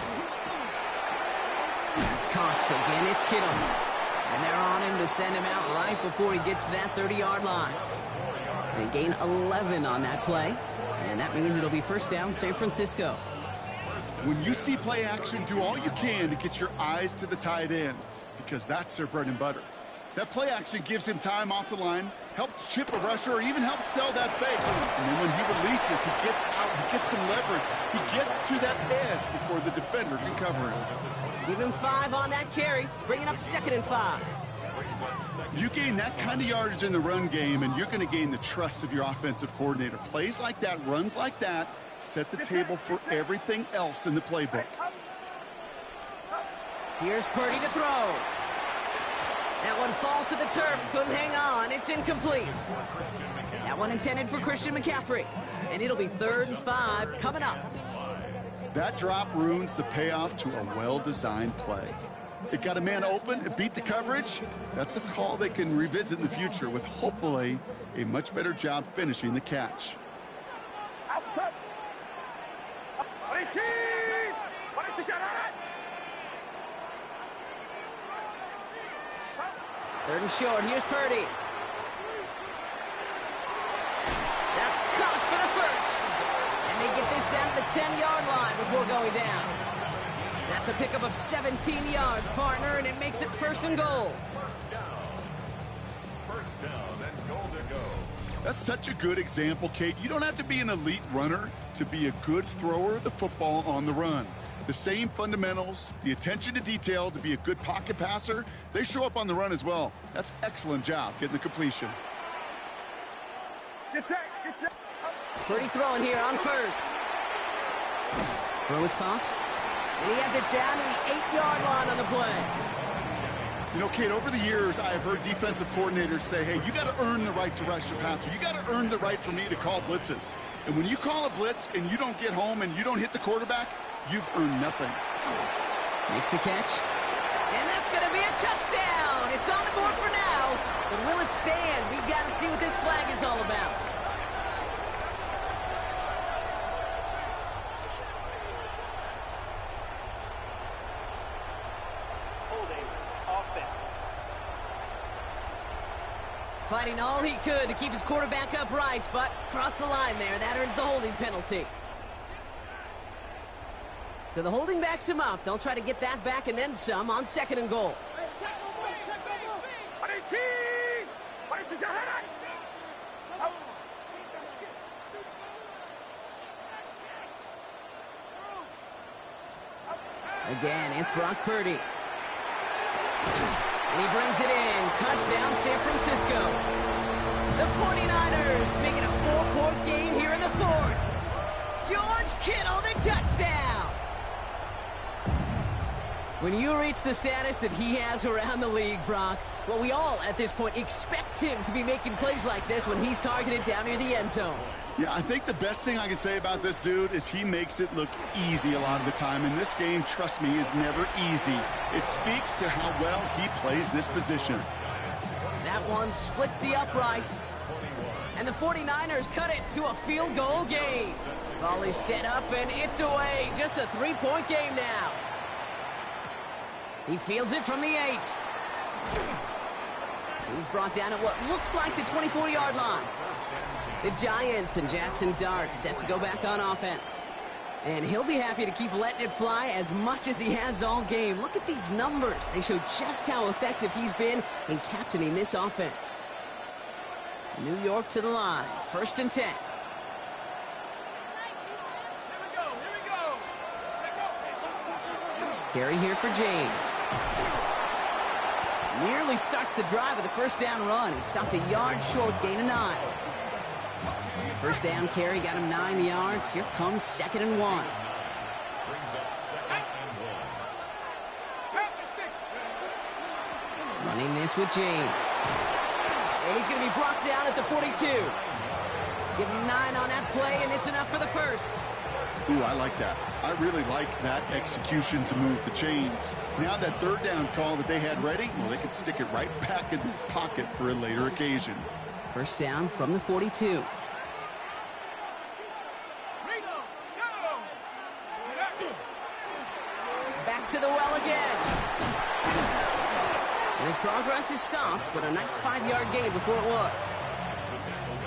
A: That's Cox again. It's Kittle. And they're on him to send him out right before he gets to that 30-yard line. They gain 11 on that play, and that means it'll be first down San Francisco.
B: When you see play action, do all you can to get your eyes to the tight end, because that's their bread and butter. That play action gives him time off the line, helps chip a rusher, or even helps sell that fake. And then when he releases, he gets out, he gets some leverage. He gets to that edge before the defender can cover him.
A: Give him 5 on that carry, bringing up 2nd and 5.
B: You gain that kind of yardage in the run game, and you're going to gain the trust of your offensive coordinator. Plays like that, runs like that, set the table for everything else in the playbook.
A: Here's Purdy to throw. That one falls to the turf, couldn't hang on, it's incomplete. That one intended for Christian McCaffrey, and it'll be 3rd and 5 coming up.
B: That drop ruins the payoff to a well-designed play. It got a man open, it beat the coverage. That's a call they can revisit in the future with hopefully a much better job finishing the catch.
A: Third and short, here's Purdy. That's caught for the first. And they get this down to the 10-yard line before going down. That's a pickup of 17 yards, partner, and it makes it 1st and goal.
D: First down and goal to go.
B: That's such a good example, Kate. You don't have to be an elite runner to be a good thrower of the football on the run. The same fundamentals, the attention to detail to be a good pocket passer, they show up on the run as well. That's excellent job getting the completion.
C: Get set, get set.
A: Purdy throwing here on first. Throw is caught. And he has it down to the 8-yard line on the play.
B: You know, Kate, over the years, I've heard defensive coordinators say, hey, you got to earn the right to rush your passer. You got to earn the right for me to call blitzes. And when you call a blitz and you don't get home and you don't hit the quarterback, you've earned nothing.
A: Makes the catch. And that's going to be a touchdown. It's on the board for now. But will it stand? We got to see what this flag is all about.
E: Holding offense.
A: Fighting all he could to keep his quarterback upright, but crossed the line there. That earns the holding penalty. So the holding backs him up. They'll try to get that back and then some on 2nd and goal. Again, it's Brock Purdy. And he brings it in. Touchdown, San Francisco. The 49ers make it a 4-point game here in the 4th. George Kittle, the touchdown. When you reach the status that he has around the league, Brock, well, we all at this point expect him to be making plays like this when he's targeted down near the end zone.
B: Yeah, I think the best thing I can say about this dude is he makes it look easy a lot of the time. And this game, trust me, is never easy. It speaks to how well he plays this position.
A: That one splits the uprights. And the 49ers cut it to a field goal game. Ball is set up and it's away. Just a 3-point game now. He fields it from the 8. He's brought down at what looks like the 24-yard line. The Giants and Jackson Dart set to go back on offense. And he'll be happy to keep letting it fly as much as he has all game. Look at these numbers. They show just how effective he's been in captaining this offense. New York to the line. 1st and 10.
C: Here we go.
A: Carry here for James. Nearly starts the drive with a 1st down run. He stopped a yard short, gain of 9. 1st down carry got him 9 yards. Here comes 2nd and 1.
D: Brings up 2nd and 1.
A: Running this with James. And he's going to be brought down at the 42. Give him 9 on that play, and it's enough for the 1st.
B: Ooh, I like that. I really like that execution to move the chains. Now that 3rd down call that they had ready, well, they could stick it right back in the pocket for a later occasion.
A: 1st down from the 42. Back to the well again. There's progress is stopped, but a nice 5-yard gain before it was.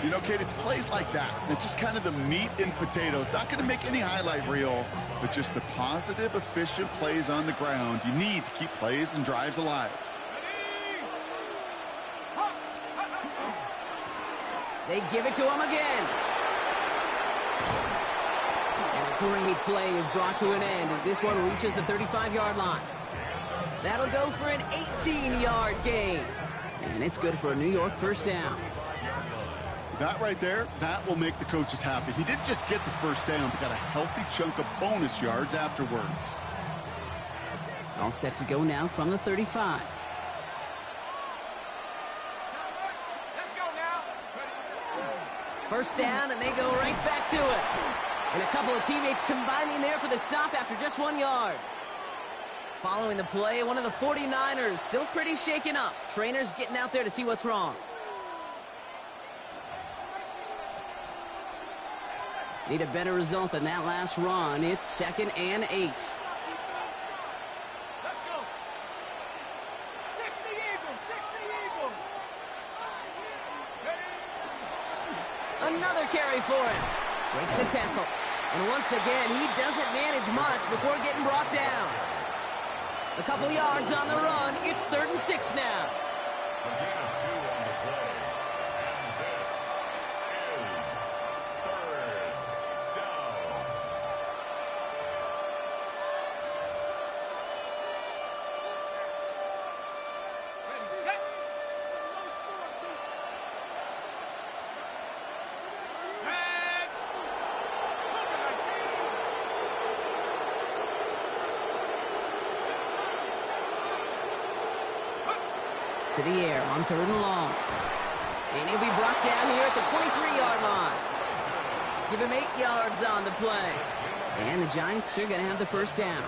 B: You know, Kate, it's plays like that. It's just kind of the meat and potatoes. Not going to make any highlight reel, but just the positive, efficient plays on the ground. You need to keep plays and drives alive.
A: They give it to him again. And a great play is brought to an end as this one reaches the 35-yard line. That'll go for an 18-yard gain. And it's good for a New York first down.
B: That right there, that will make the coaches happy. He didn't just get the first down, but got a healthy chunk of bonus yards afterwards.
A: All set to go now from the 35.
C: Let's go now.
A: First down, and they go right back to it. And a couple of teammates combining there for the stop after just 1 yard. Following the play, one of the 49ers still pretty shaken up. Trainers getting out there to see what's wrong. Need a better result than that last run. It's 2nd and 8.
C: Let's go. 60 Eagles, 60 Eagles.
A: Another carry for him. Breaks the tackle. And once again, he doesn't manage much before getting brought down. A couple yards on the run. It's 3rd and 6 now.
D: A gain of 2 on the play. And this is 3rd down.
C: Ready, set. Set. Look at our team.
A: To the air on 3rd and long. And he'll be brought down here at the 23-yard line. Give him 8 yards on the play. And the Giants sure going to have the first down.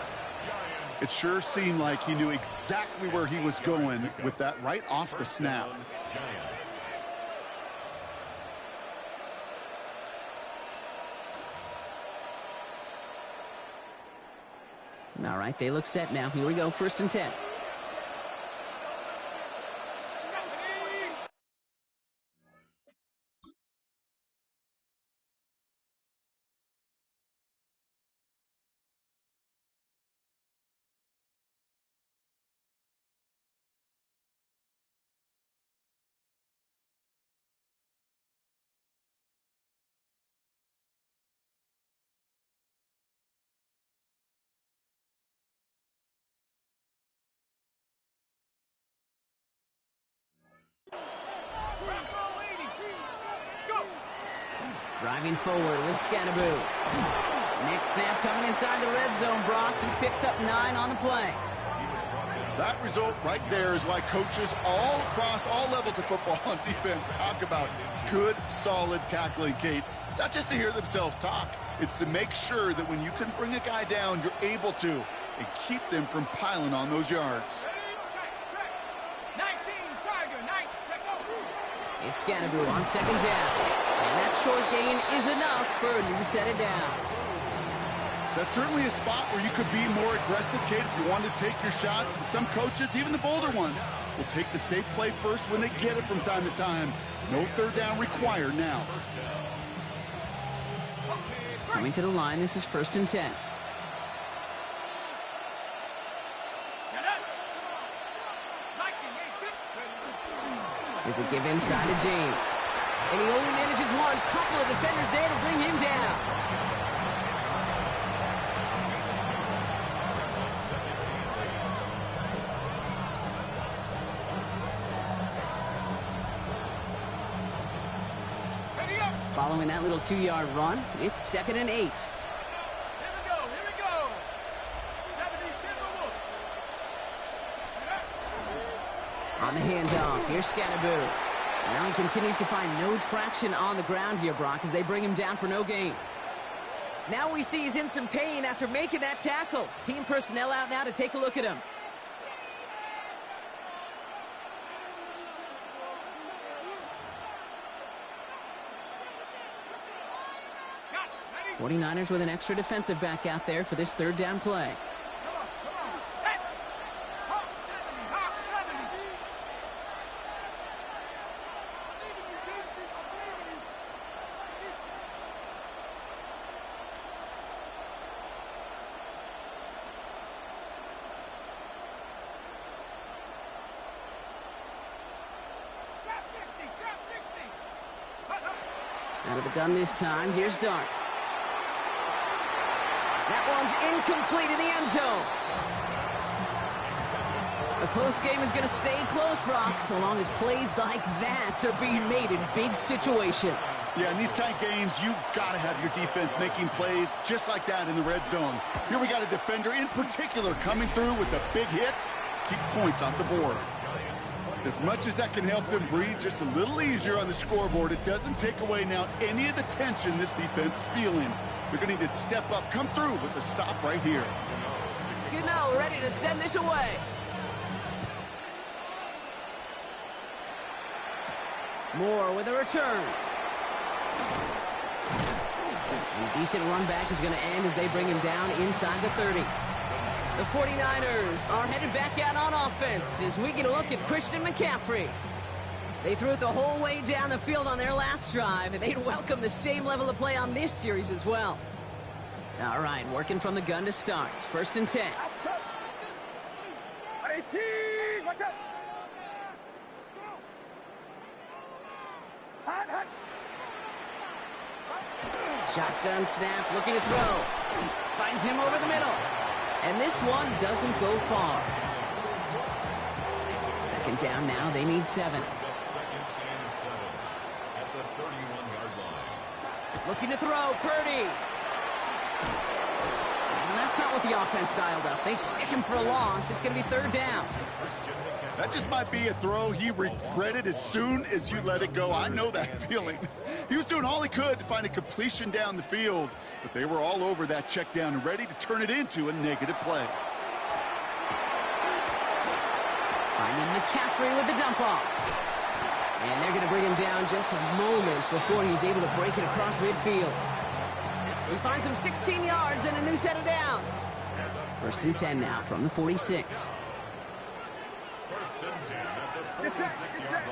B: It sure seemed like he knew exactly where he was going with that right off the snap.
A: All right, they look set now. Here we go, 1st and 10. Driving forward with Scannaboo. Next snap coming inside the red zone, Brock. He picks up 9 on the play.
B: That result right there is why coaches all across all levels of football on defense talk about good, solid tackling, Kate. It's not just to hear themselves talk. It's to make sure that when you can bring a guy down, you're able to, and keep them from piling on those yards.
C: 19, Tiger, 19, check over.
A: It's Scannaboo on 2nd down. And that short gain is enough for a new set of downs.
B: That's certainly a spot where you could be more aggressive, Kate, if you want to take your shots. And some coaches, even the bolder ones, will take the safe play first when they get it from time to time. No 3rd down required now.
A: Coming to the line, this is 1st and 10. There's a give inside to James. And he only manages one. Couple of defenders there to bring him down. Following that little 2-yard run, it's 2nd and 8.
C: Here we go, here we go. 70
A: On the handoff, here's Scannaboo. Now he continues to find no traction on the ground here, Brock, as they bring him down for no gain. Now we see he's in some pain after making that tackle. Team personnel out now to take a look at him.
C: Ready?
A: 49ers with an extra defensive back out there for this 3rd down play.
C: Come on, set. Hawk 70, Hawk 70.
A: Out of the gun this time. Here's Dart. That one's incomplete in the end zone. A close game is going to stay close, Brock, so long as plays like that are being made in big situations.
B: Yeah, in these tight games, you got to have your defense making plays just like that in the red zone. Here we got a defender in particular coming through with a big hit to keep points off the board. As much as that can help them breathe just a little easier on the scoreboard, it doesn't take away now any of the tension this defense is feeling. They're going to need to step up, come through with a stop right here.
A: Gano ready to send this away. Moore with a return. A decent run back is going to end as they bring him down inside the 30. The 49ers are headed back out on offense as we get a look at Christian McCaffrey. They threw it the whole way down the field on their last drive, and they'd welcome the same level of play on this series as well. All right, working from the gun to start. 1st and 10.
C: Watch out!
A: Shotgun snap, looking to throw. Finds him over the middle. And this one doesn't go far. 2nd down now, they need 7. Looking to throw, Purdy. And that's not what the offense dialed up. They stick him for a loss. It's going to be 3rd down.
B: That just might be a throw he regretted as soon as you let it go. I know that feeling. He was doing all he could to find a completion down the field, but they were all over that check down and ready to turn it into a negative play.
A: Finding McCaffrey with the dump off. And they're going to bring him down just a moment before he's able to break it across midfield. He finds him 16 yards and a new set of downs. 1st and 10 now from the 46.
D: 1st and 10 at the 46-yard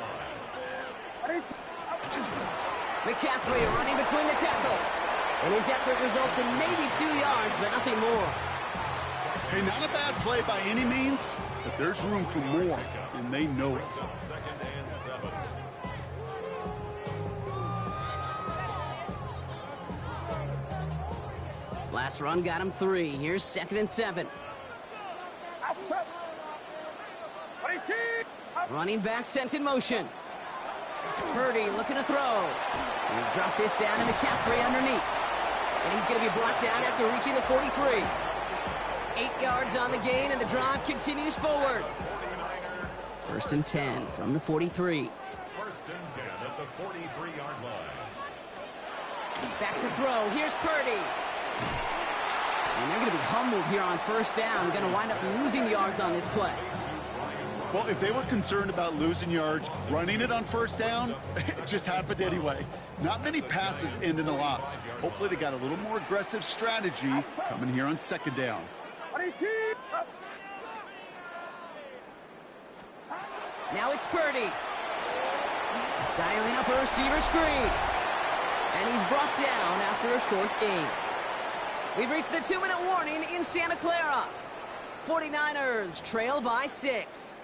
D: line.
A: McCaffrey running between the tackles. And his effort results in maybe 2 yards, but nothing more.
B: Hey, not a bad play by any means, but there's room for more, and they know it.
D: 2nd and 7.
A: Last run got him 3. Here's 2nd and 7. Running back sent in motion. Purdy looking to throw. He'll drop this down to McCaffrey underneath. And he's going to be brought down after reaching the 43. 8 yards on the gain, and the drive continues forward. 1st and 10 from the 43.
D: 1st and 10 at the 43-yard line.
A: Back to throw. Here's Purdy. And they're going to be humbled here on 1st down. Going to wind up losing yards on this play.
B: Well, if they were concerned about losing yards, running it on 1st down, it just happened anyway. Not many passes end in a loss. Hopefully they got a little more aggressive strategy coming here on 2nd down.
A: Now it's Purdy. Dialing up a receiver screen. And he's brought down after a short gain. We've reached the 2-minute warning in Santa Clara. 49ers trail by 6.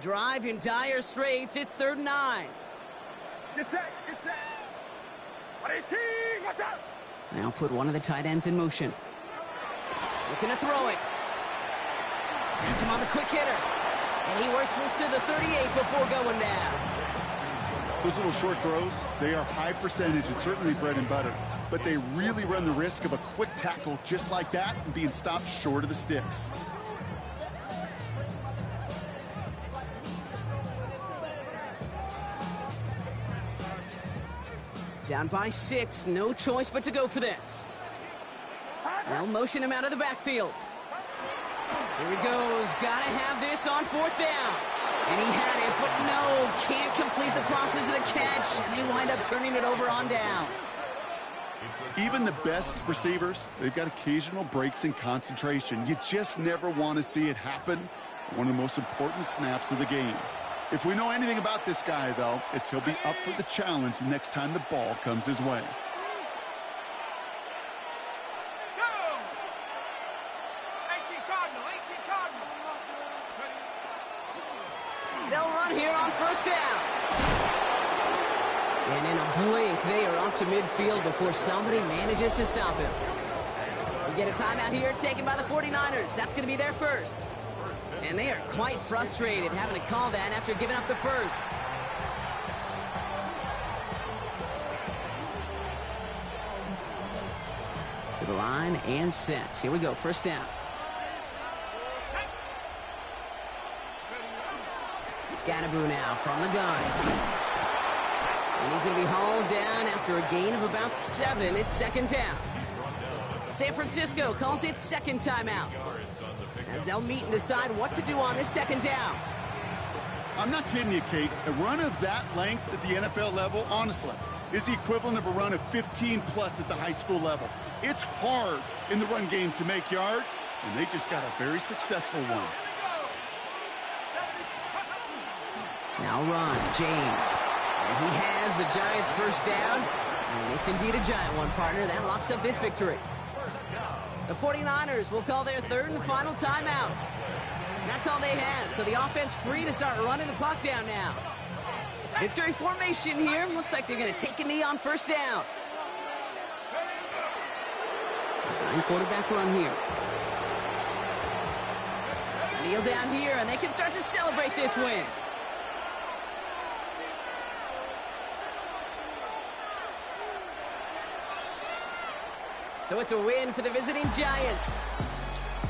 A: Drive in dire straits. It's 3rd and 9.
C: Get set! Watch out!
A: Now put one of the tight ends in motion. Looking to throw it. Has him on the quick hitter. And he works this to the 38 before going down.
B: Those little short throws, they are high percentage and certainly bread and butter. But they really run the risk of a quick tackle just like that and being stopped short of the sticks.
A: Down by 6, no choice but to go for this. They'll motion him out of the backfield. Here he goes, gotta have this on 4th down. And he had it, but no, can't complete the process of the catch, and they wind up turning it over on downs.
B: Even the best receivers, they've got occasional breaks in concentration. You just never want to see it happen. One of the most important snaps of the game. If we know anything about this guy, though, it's he'll be up for the challenge the next time the ball comes his way.
C: Cardinal, 18 Cardinal.
A: They'll run here on first down. And in a blink, they are off to midfield before somebody manages to stop him. We get a timeout here taken by the 49ers. That's going to be their first. And they are quite frustrated having to call that after giving up the first. To the line and set. Here we go, first down. Scatterboo now from the gun. And he's going to be hauled down after a gain of about 7. It's second down. San Francisco calls it second timeout, as they'll meet and decide what to do on this second down.
B: I'm not kidding you, Kate. A run of that length at the NFL level, honestly, is the equivalent of a run of 15-plus at the high school level. It's hard in the run game to make yards, and they just got a very successful one.
A: Now run, James. And he has the Giants' first down. And it's indeed a giant one, partner. That locks up this victory. The 49ers will call their third and final timeout. That's all they had, so the offense free to start running the clock down now. Victory formation here. Looks like they're going to take a knee on first down. Design quarterback run here. Kneel down here, and they can start to celebrate this win. So it's a win for the visiting Giants.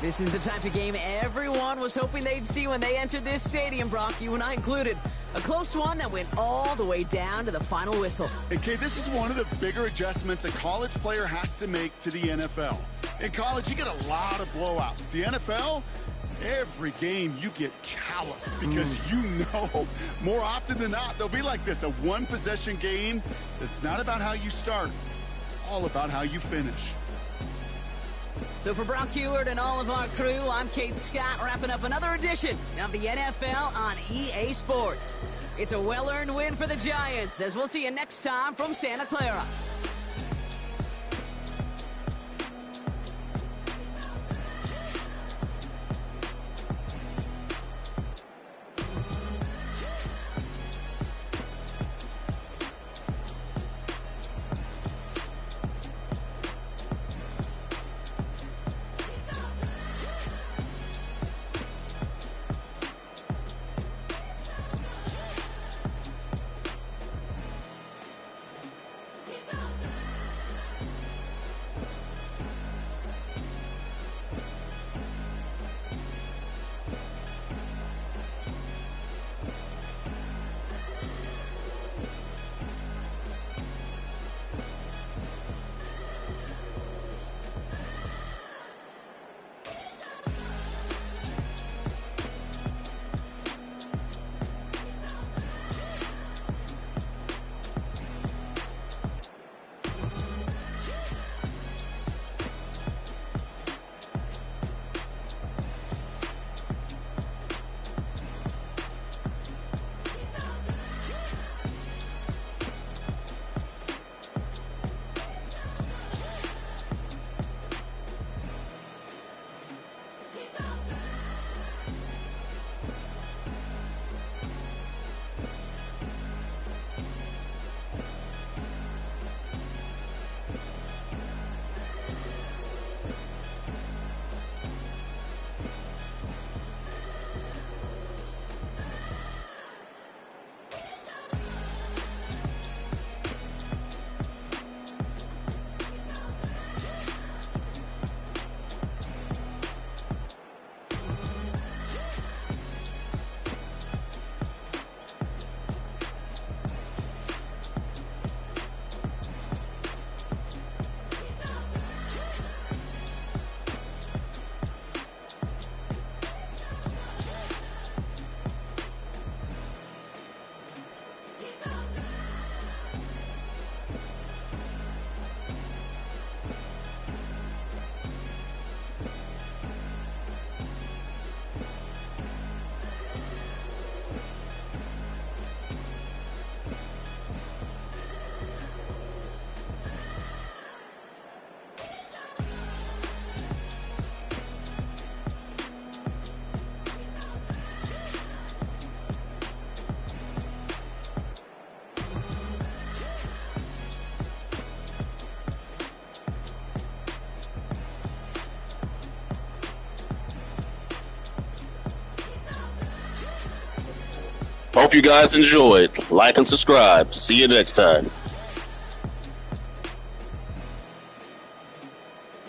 A: This is the type of game everyone was hoping they'd see when they entered this stadium, Brock, you and I included. A close one that went all the way down to the final whistle.
B: Okay, this is one of the bigger adjustments a college player has to make to the NFL. In college, you get a lot of blowouts. The NFL, every game you get calloused because you know more often than not they'll be like this, a one-possession game that's not about how you start. It's all about how you finish.
A: So for Brock Huard and all of our crew, I'm Kate Scott, wrapping up another edition of the NFL on EA Sports. It's a well-earned win for the Giants, as we'll see you next time from Santa Clara.
G: He's up. Hope you guys enjoyed. Like and subscribe. See you next time.